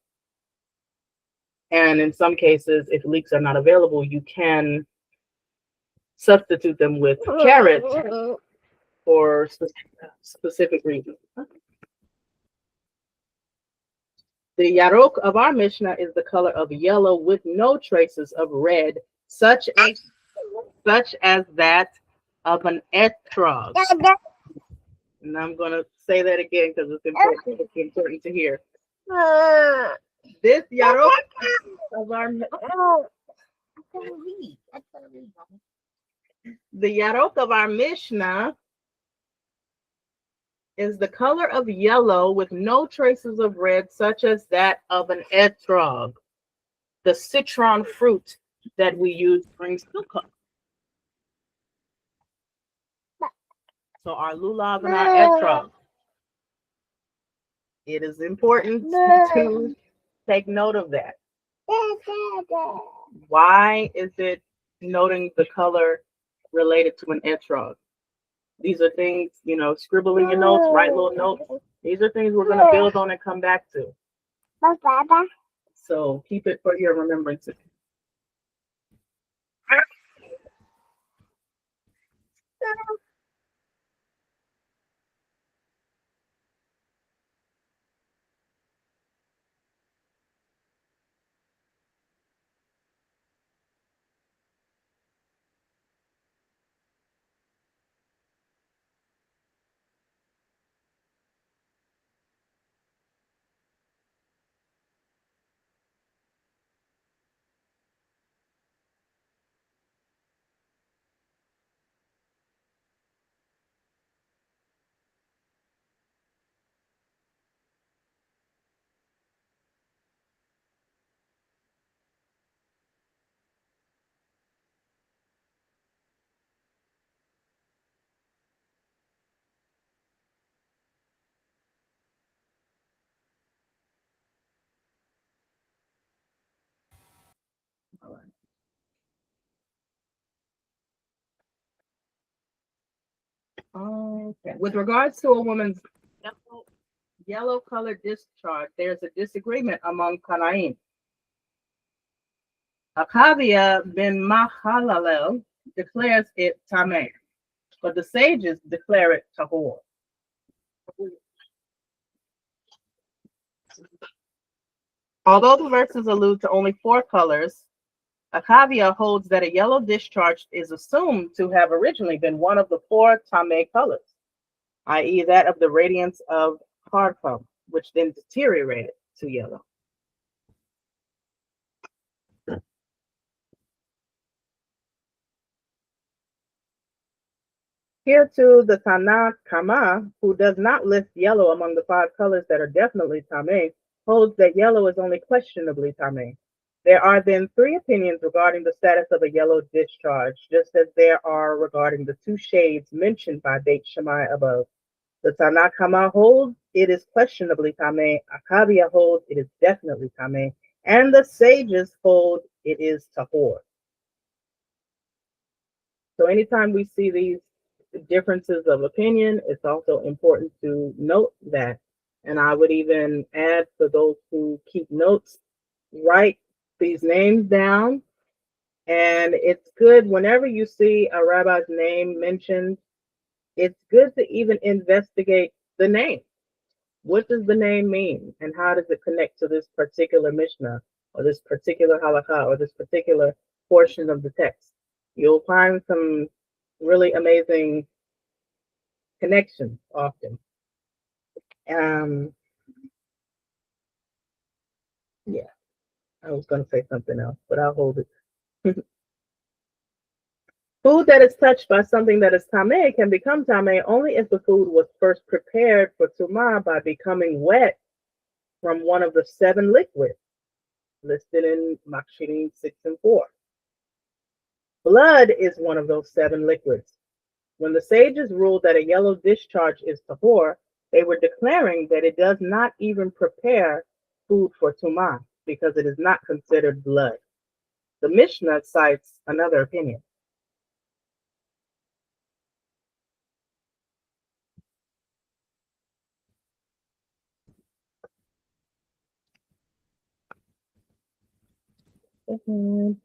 And in some cases, if leeks are not available, you can substitute them with carrot for specific reasons. The yarok of our Mishnah is the color of yellow with no traces of red, such as that of an etrog. And I'm going to say that again because it's important to hear. This yarok of our the yarok of our Mishnah is the color of yellow with no traces of red, such as that of an etrog, the citron fruit that we use during sukkah. So our lulav and our etrog. It is important to take note of that. Why is it noting the color related to an etrog? These are things, scribble in your notes, write little notes. These are things we're going to build on and come back to. So keep it for your remembrances. All right. Okay. With regards to a woman's yellow colored discharge, there's a disagreement among Kanaim. Akavia bin Mahalalel declares it tameh, but the sages declare it tahor. Although the verses allude to only 4 colors, Akavia holds that a yellow discharge is assumed to have originally been one of the 4 tameh colors, i.e. that of the radiance of Harpam, which then deteriorated to yellow. Here too, the Tanakh Kama, who does not list yellow among the 5 colors that are definitely tameh, holds that yellow is only questionably tameh. There are then 3 opinions regarding the status of a yellow discharge, just as there are regarding the 2 shades mentioned by Beit Shammai above. The Tanakh Kama holds it is questionably tameh, Akavia holds it is definitely tameh, and the sages hold it is tahor. So anytime we see these differences of opinion, it's also important to note that. And I would even add, for those who keep notes, write these names down. And it's good whenever you see a rabbi's name mentioned, it's good to even investigate the name. What does the name mean? And how does it connect to this particular Mishnah or this particular halakha or this particular portion of the text? You'll find some really amazing connections often. Yeah, I was going to say something else, but I'll hold it. Food that is touched by something that is tameh can become tameh only if the food was first prepared for tumah by becoming wet from one of the 7 liquids listed in Makshirim 6 and 4. Blood is one of those 7 liquids. When the sages ruled that a yellow discharge is tahor, they were declaring that it does not even prepare food for tumah because it is not considered blood. The Mishnah cites another opinion. second.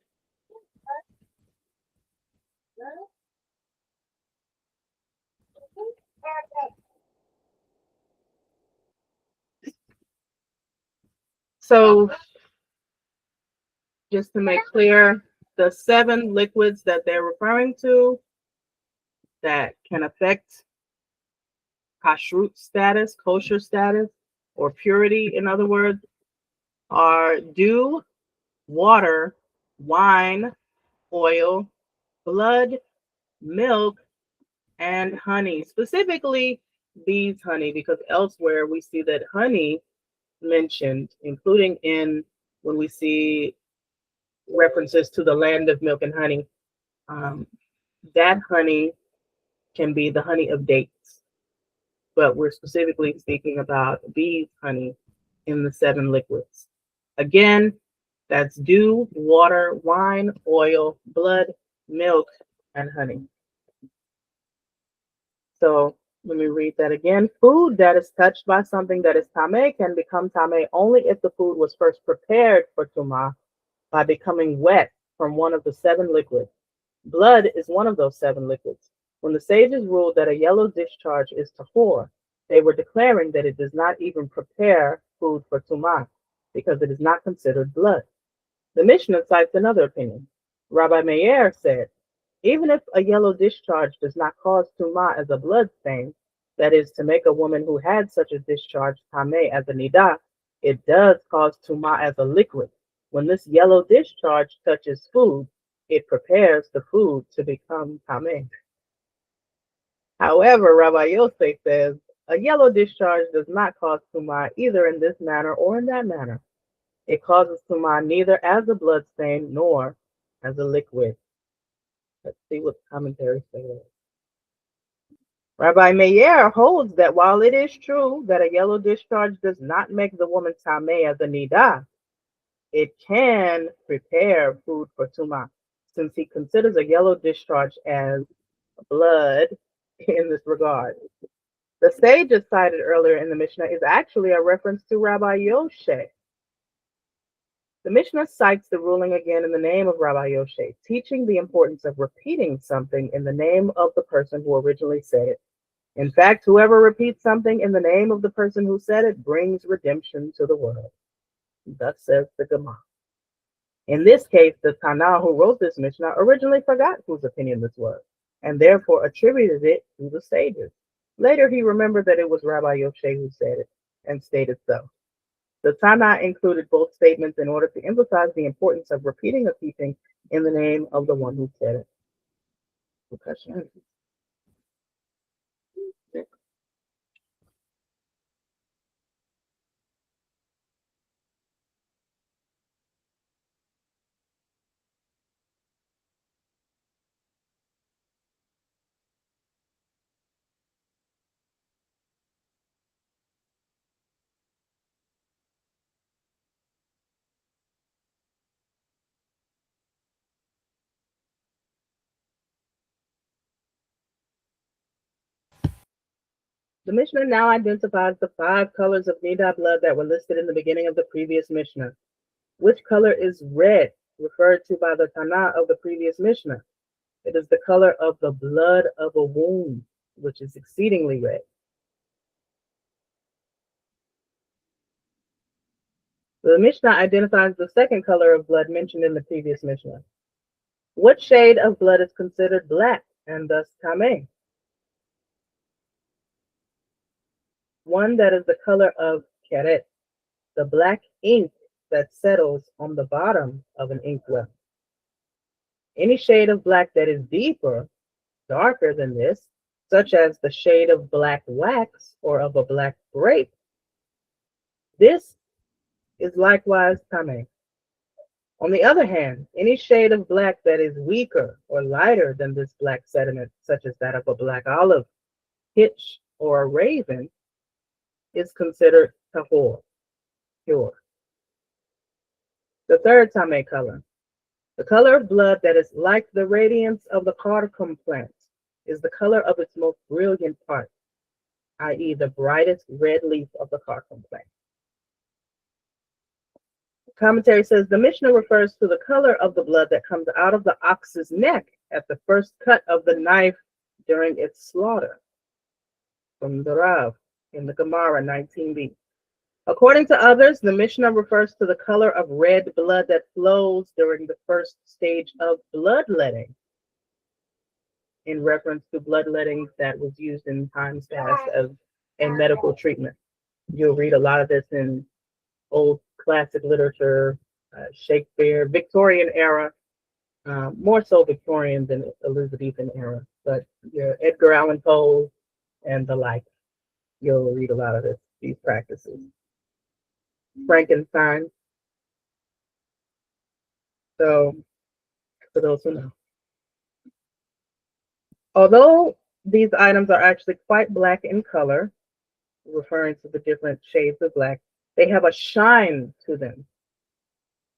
So just to make clear, the 7 liquids that they're referring to that can affect kosher status, or purity, in other words, are dew, water, wine, oil, blood, milk, and honey. Specifically, bees honey, because elsewhere we see that honey mentioned, including in when we see references to the land of milk and honey. Um, that honey can be the honey of dates, but we're specifically speaking about bees honey in the 7 liquids. Again, that's dew, water, wine, oil, blood, milk, and honey. So let me read that again. Food that is touched by something that is tameh can become tameh only if the food was first prepared for tumah by becoming wet from one of the 7 liquids. Blood is one of those 7 liquids. When the sages ruled that a yellow discharge is tahor, they were declaring that it does not even prepare food for tumah because it is not considered blood. The Mishnah cites another opinion. Rabbi Meir said, even if a yellow discharge does not cause tumah as a blood stain, that is, to make a woman who had such a discharge tameh as a niddah, it does cause tumah as a liquid. When this yellow discharge touches food, it prepares the food to become tameh. However, Rabbi Yosef says, a yellow discharge does not cause tumah either in this manner or in that manner. It causes tumah neither as a blood stain nor as a liquid. Let's see what the commentary says. Rabbi Meir holds that while it is true that a yellow discharge does not make the woman tameh as a niddah, it can prepare food for tumah, since he considers a yellow discharge as blood in this regard. The sages cited earlier in the Mishnah is actually a reference to Rabbi Yoshe. The Mishnah cites the ruling again in the name of Rabbi Yoshe, teaching the importance of repeating something in the name of the person who originally said it. In fact, whoever repeats something in the name of the person who said it brings redemption to the world. Thus says the Gemara. In this case, the Tana who wrote this Mishnah originally forgot whose opinion this was, and therefore attributed it to the sages. Later, he remembered that it was Rabbi Yoshe who said it, and stated so. The Tana included both statements in order to emphasize the importance of repeating a teaching in the name of the one who said it. The Mishnah now identifies the 5 colors of Niddah blood that were listed in the beginning of the previous Mishnah. Which color is red, referred to by the Tana of the previous Mishnah? It is the color of the blood of a wound, which is exceedingly red. The Mishnah identifies the second color of blood mentioned in the previous Mishnah. What shade of blood is considered black and thus tameh? One that is the color of keret, the black ink that settles on the bottom of an inkwell. Any shade of black that is deeper, darker than this, such as the shade of black wax or of a black grape, this is likewise tameh. On the other hand, any shade of black that is weaker or lighter than this black sediment, such as that of a black olive, pitch, or a raven, is considered tahor, pure. The third tameh color. The color of blood that is like the radiance of the cardamom plant is the color of its most brilliant part, i.e., the brightest red leaf of the cardamom plant. Commentary says the Mishnah refers to the color of the blood that comes out of the ox's neck at the first cut of the knife during its slaughter. From the Rav in the Gemara 19b. According to others, the Mishnah refers to the color of red blood that flows during the first stage of bloodletting, in reference to bloodletting that was used in times past as a medical treatment. You'll read a lot of this in old classic literature, Shakespeare, Victorian era, more so Victorian than Elizabethan era, but your Edgar Allan Poe and the like, you'll read a lot of these practices. Frankenstein. So, for those who know. Although these items are actually quite black in color, referring to the different shades of black, they have a shine to them.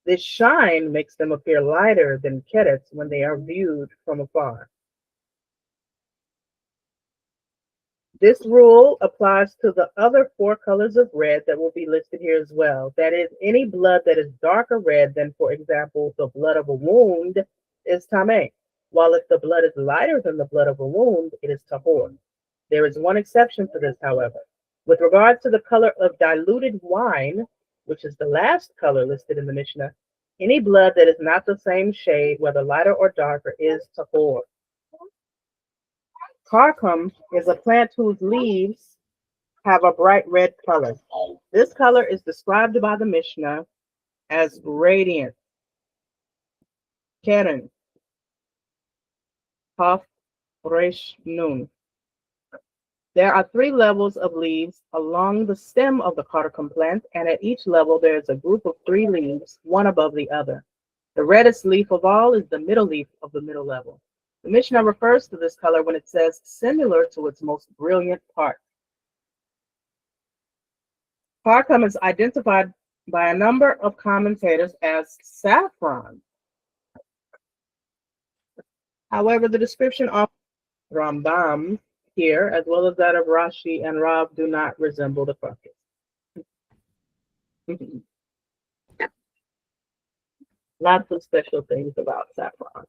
This shine makes them appear lighter than kerets when they are viewed from afar. This rule applies to the other 4 colors of red that will be listed here as well. That is, any blood that is darker red than, for example, the blood of a wound is tameh, while if the blood is lighter than the blood of a wound, it is tahor. There is one exception to this, however. With regard to the color of diluted wine, which is the last color listed in the Mishnah, any blood that is not the same shade, whether lighter or darker, is tahor. Karkum is a plant whose leaves have a bright red color. This color is described by the Mishnah as radiant. Keren. Kaf Resh Nun. There are 3 levels of leaves along the stem of the karkum plant, and at each level there is a group of 3 leaves, one above the other. The reddest leaf of all is the middle leaf of the middle level. The Mishnah refers to this color when it says similar to its most brilliant part. Karkum is identified by a number of commentators as saffron. However, the description of Rambam here, as well as that of Rashi and Rav, do not resemble the carcass. Lots of special things about saffron.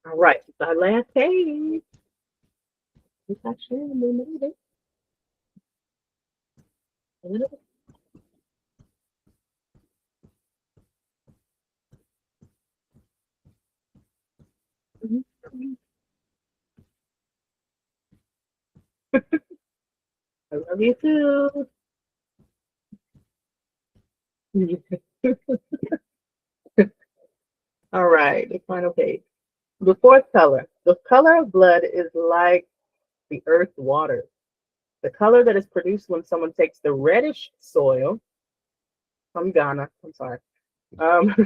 All right, the last page. It's actually we made it. I love you too. All right, the final page. The 4th color. The color of blood is like the earth water. The color that is produced when someone takes the reddish soil from Ghana,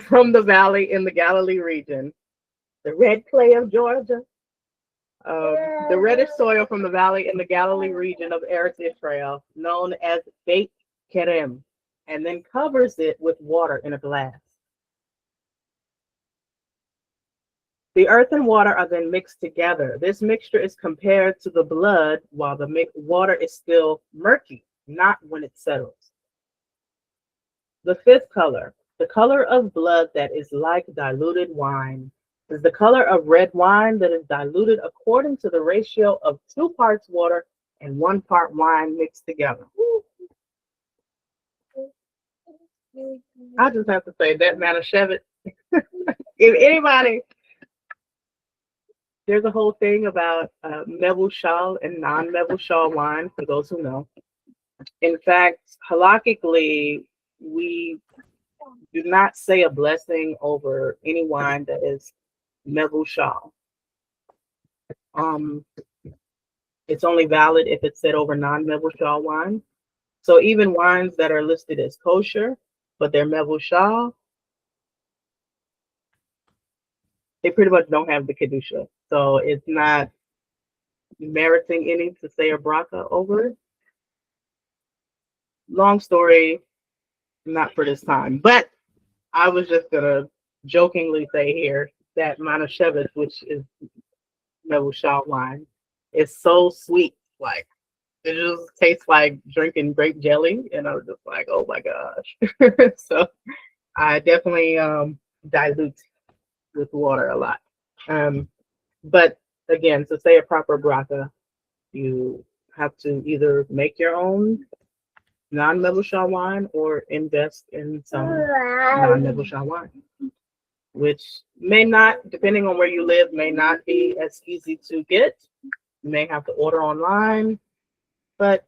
from the valley in the Galilee region, the red clay of Georgia, the reddish soil from the valley in the Galilee region of Eretz Israel, known as Beit Kerem, and then covers it with water in a glass. The earth and water are then mixed together. This mixture is compared to the blood while the water is still murky, not when it settles. The 5th color, the color of blood that is like diluted wine, is the color of red wine that is diluted according to the ratio of 2 parts water and 1 part wine mixed together. I just have to say that Manischewitz. If anybody, there's a whole thing about mevushal and non-mevushal wine, for those who know. In fact, halakhically, we do not say a blessing over any wine that is mevushal. It's only valid if it's said over non-mevushal wine. So even wines that are listed as kosher, but they're mevushal, they pretty much don't have the kedusha. So it's not meriting any to say a bracha over it. Long story, not for this time. But I was just gonna jokingly say here that Manischewitz, which is mevushal wine, is so sweet. Like, It just tastes like drinking grape jelly, and I was just like, oh my gosh. So I definitely dilute with water a lot. Um, but again, to say a proper bracha, you have to either make your own non-Mebushal wine or invest in some non-Mebushal wine, which may not, depending on where you live, may not be as easy to get. You may have to order online, but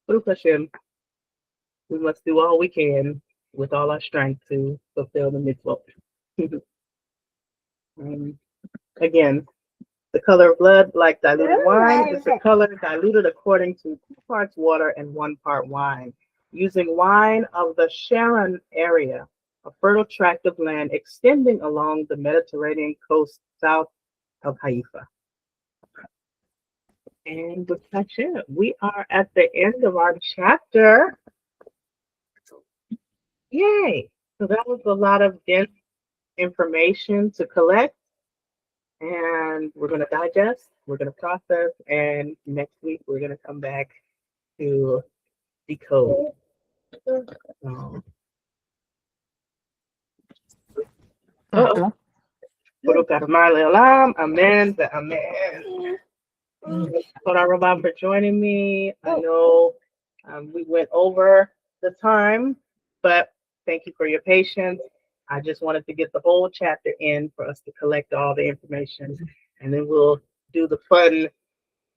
Baruch Hashem, we must do all we can with all our strength to fulfill the mitzvot. um, Again, the color of blood, like diluted wine, is a color diluted according to 2 parts water and 1 part wine. Using wine of the Sharon area, a fertile tract of land extending along the Mediterranean coast south of Haifa. And with that, we are at the end of our chapter. Yay! So that was a lot of dense information to collect, and we're going to digest, we're going to process, and next week we're going to come back to decode. Um, uh-oh. Amen. Amen. Toda Rabbi for joining me. I know we went over the time, but thank you for your patience. I just wanted to get the whole chapter in for us to collect all the information, and then we'll do the fun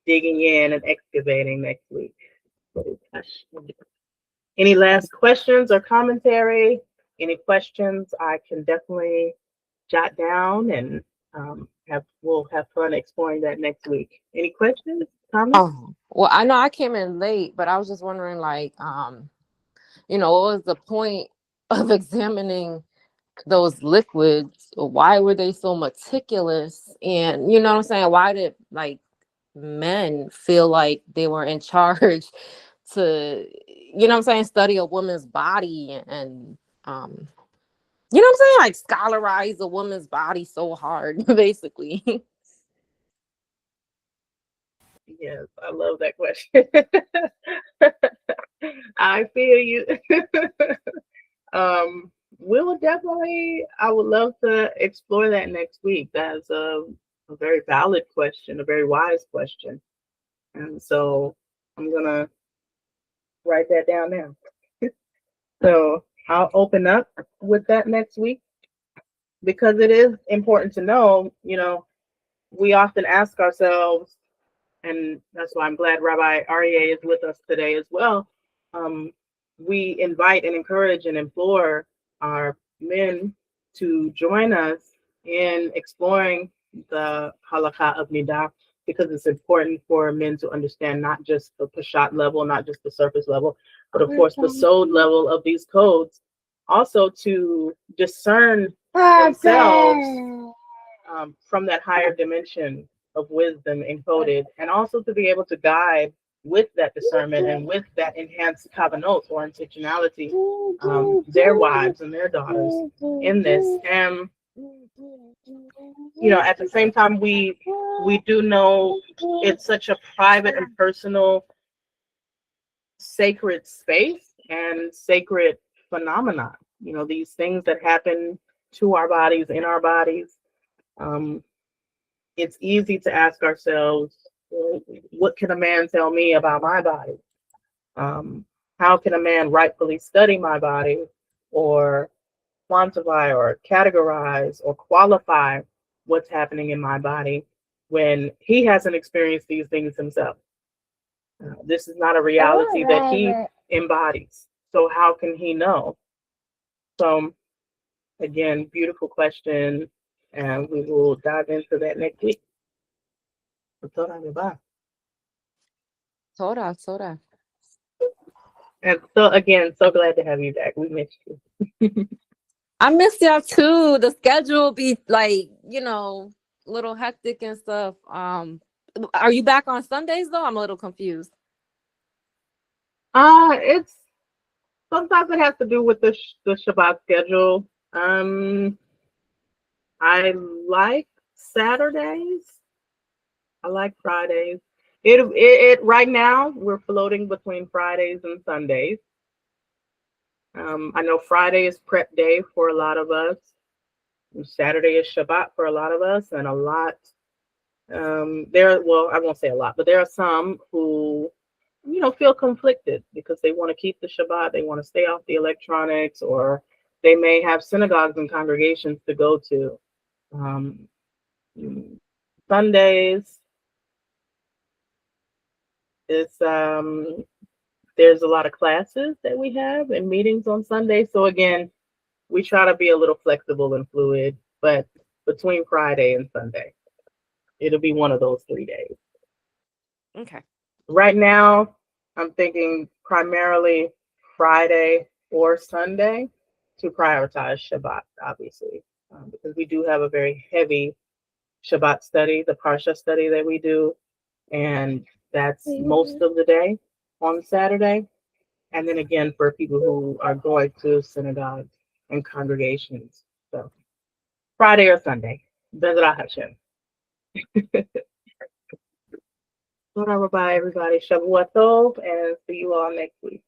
digging in and excavating next week. Any last questions or commentary? Any questions I can definitely jot down, and we'll have fun exploring that next week. Any questions, comments? Well, I know I came in late, but I was just wondering, like, what was the point of examining those liquids? Why were they so meticulous? And you know what I'm saying? Why did like men feel like they were in charge to, study a woman's body and like scholarize a woman's body so hard, basically. Yes, I love that question. I feel you. We'll definitely, I would love to explore that next week. That's a very valid question, a very wise question. And so I'm going to write that down now. So I'll open up with that next week because it is important to know, we often ask ourselves, and that's why I'm glad Rabbi Aryeh is with us today as well. We invite and encourage and implore our men to join us in exploring the halakha of Niddah, because it's important for men to understand not just the pashat level, not just the surface level, but of course the sod level of these codes. Also to discern themselves from that higher dimension of wisdom encoded, and also to be able to guide with that discernment and with that enhanced kavanot or intentionality, their wives and their daughters in this. And at the same time, we do know it's such a private and personal, sacred space and sacred phenomenon. These things that happen to our bodies, in our bodies. It's easy to ask ourselves, what can a man tell me about my body? How can a man rightfully study my body, or quantify or categorize or qualify what's happening in my body when he hasn't experienced these things himself? This is not a reality that he embodies. So how can he know? So again, beautiful question. And we will dive into that next week. Soda. And so again, so glad to have you back. We missed you. I missed y'all too. The schedule be like, a little hectic and stuff. Are you back on Sundays though? I'm a little confused. It's sometimes it has to do with the Shabbat schedule. I like Saturdays. I like Fridays. It right now we're floating between Fridays and Sundays. I know Friday is prep day for a lot of us. Saturday is Shabbat for a lot of us, and a lot well, I won't say a lot, but there are some who feel conflicted because they want to keep the Shabbat, they want to stay off the electronics, or they may have synagogues and congregations to go to. Um, Sundays, it's there's a lot of classes that we have and meetings on Sunday. So again, we try to be a little flexible and fluid, but between Friday and Sunday, it'll be one of those 3 days. Okay. Right now, I'm thinking primarily Friday or Sunday to prioritize Shabbat, obviously, because we do have a very heavy Shabbat study, the Parsha study that we do, and that's most of the day on Saturday. And then again, for people who are going to synagogues and congregations. So Friday or Sunday. Bezrat Hashem. Bye, everybody. Shavua Tov, and see you all next week.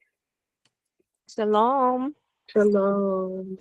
Shalom. Shalom.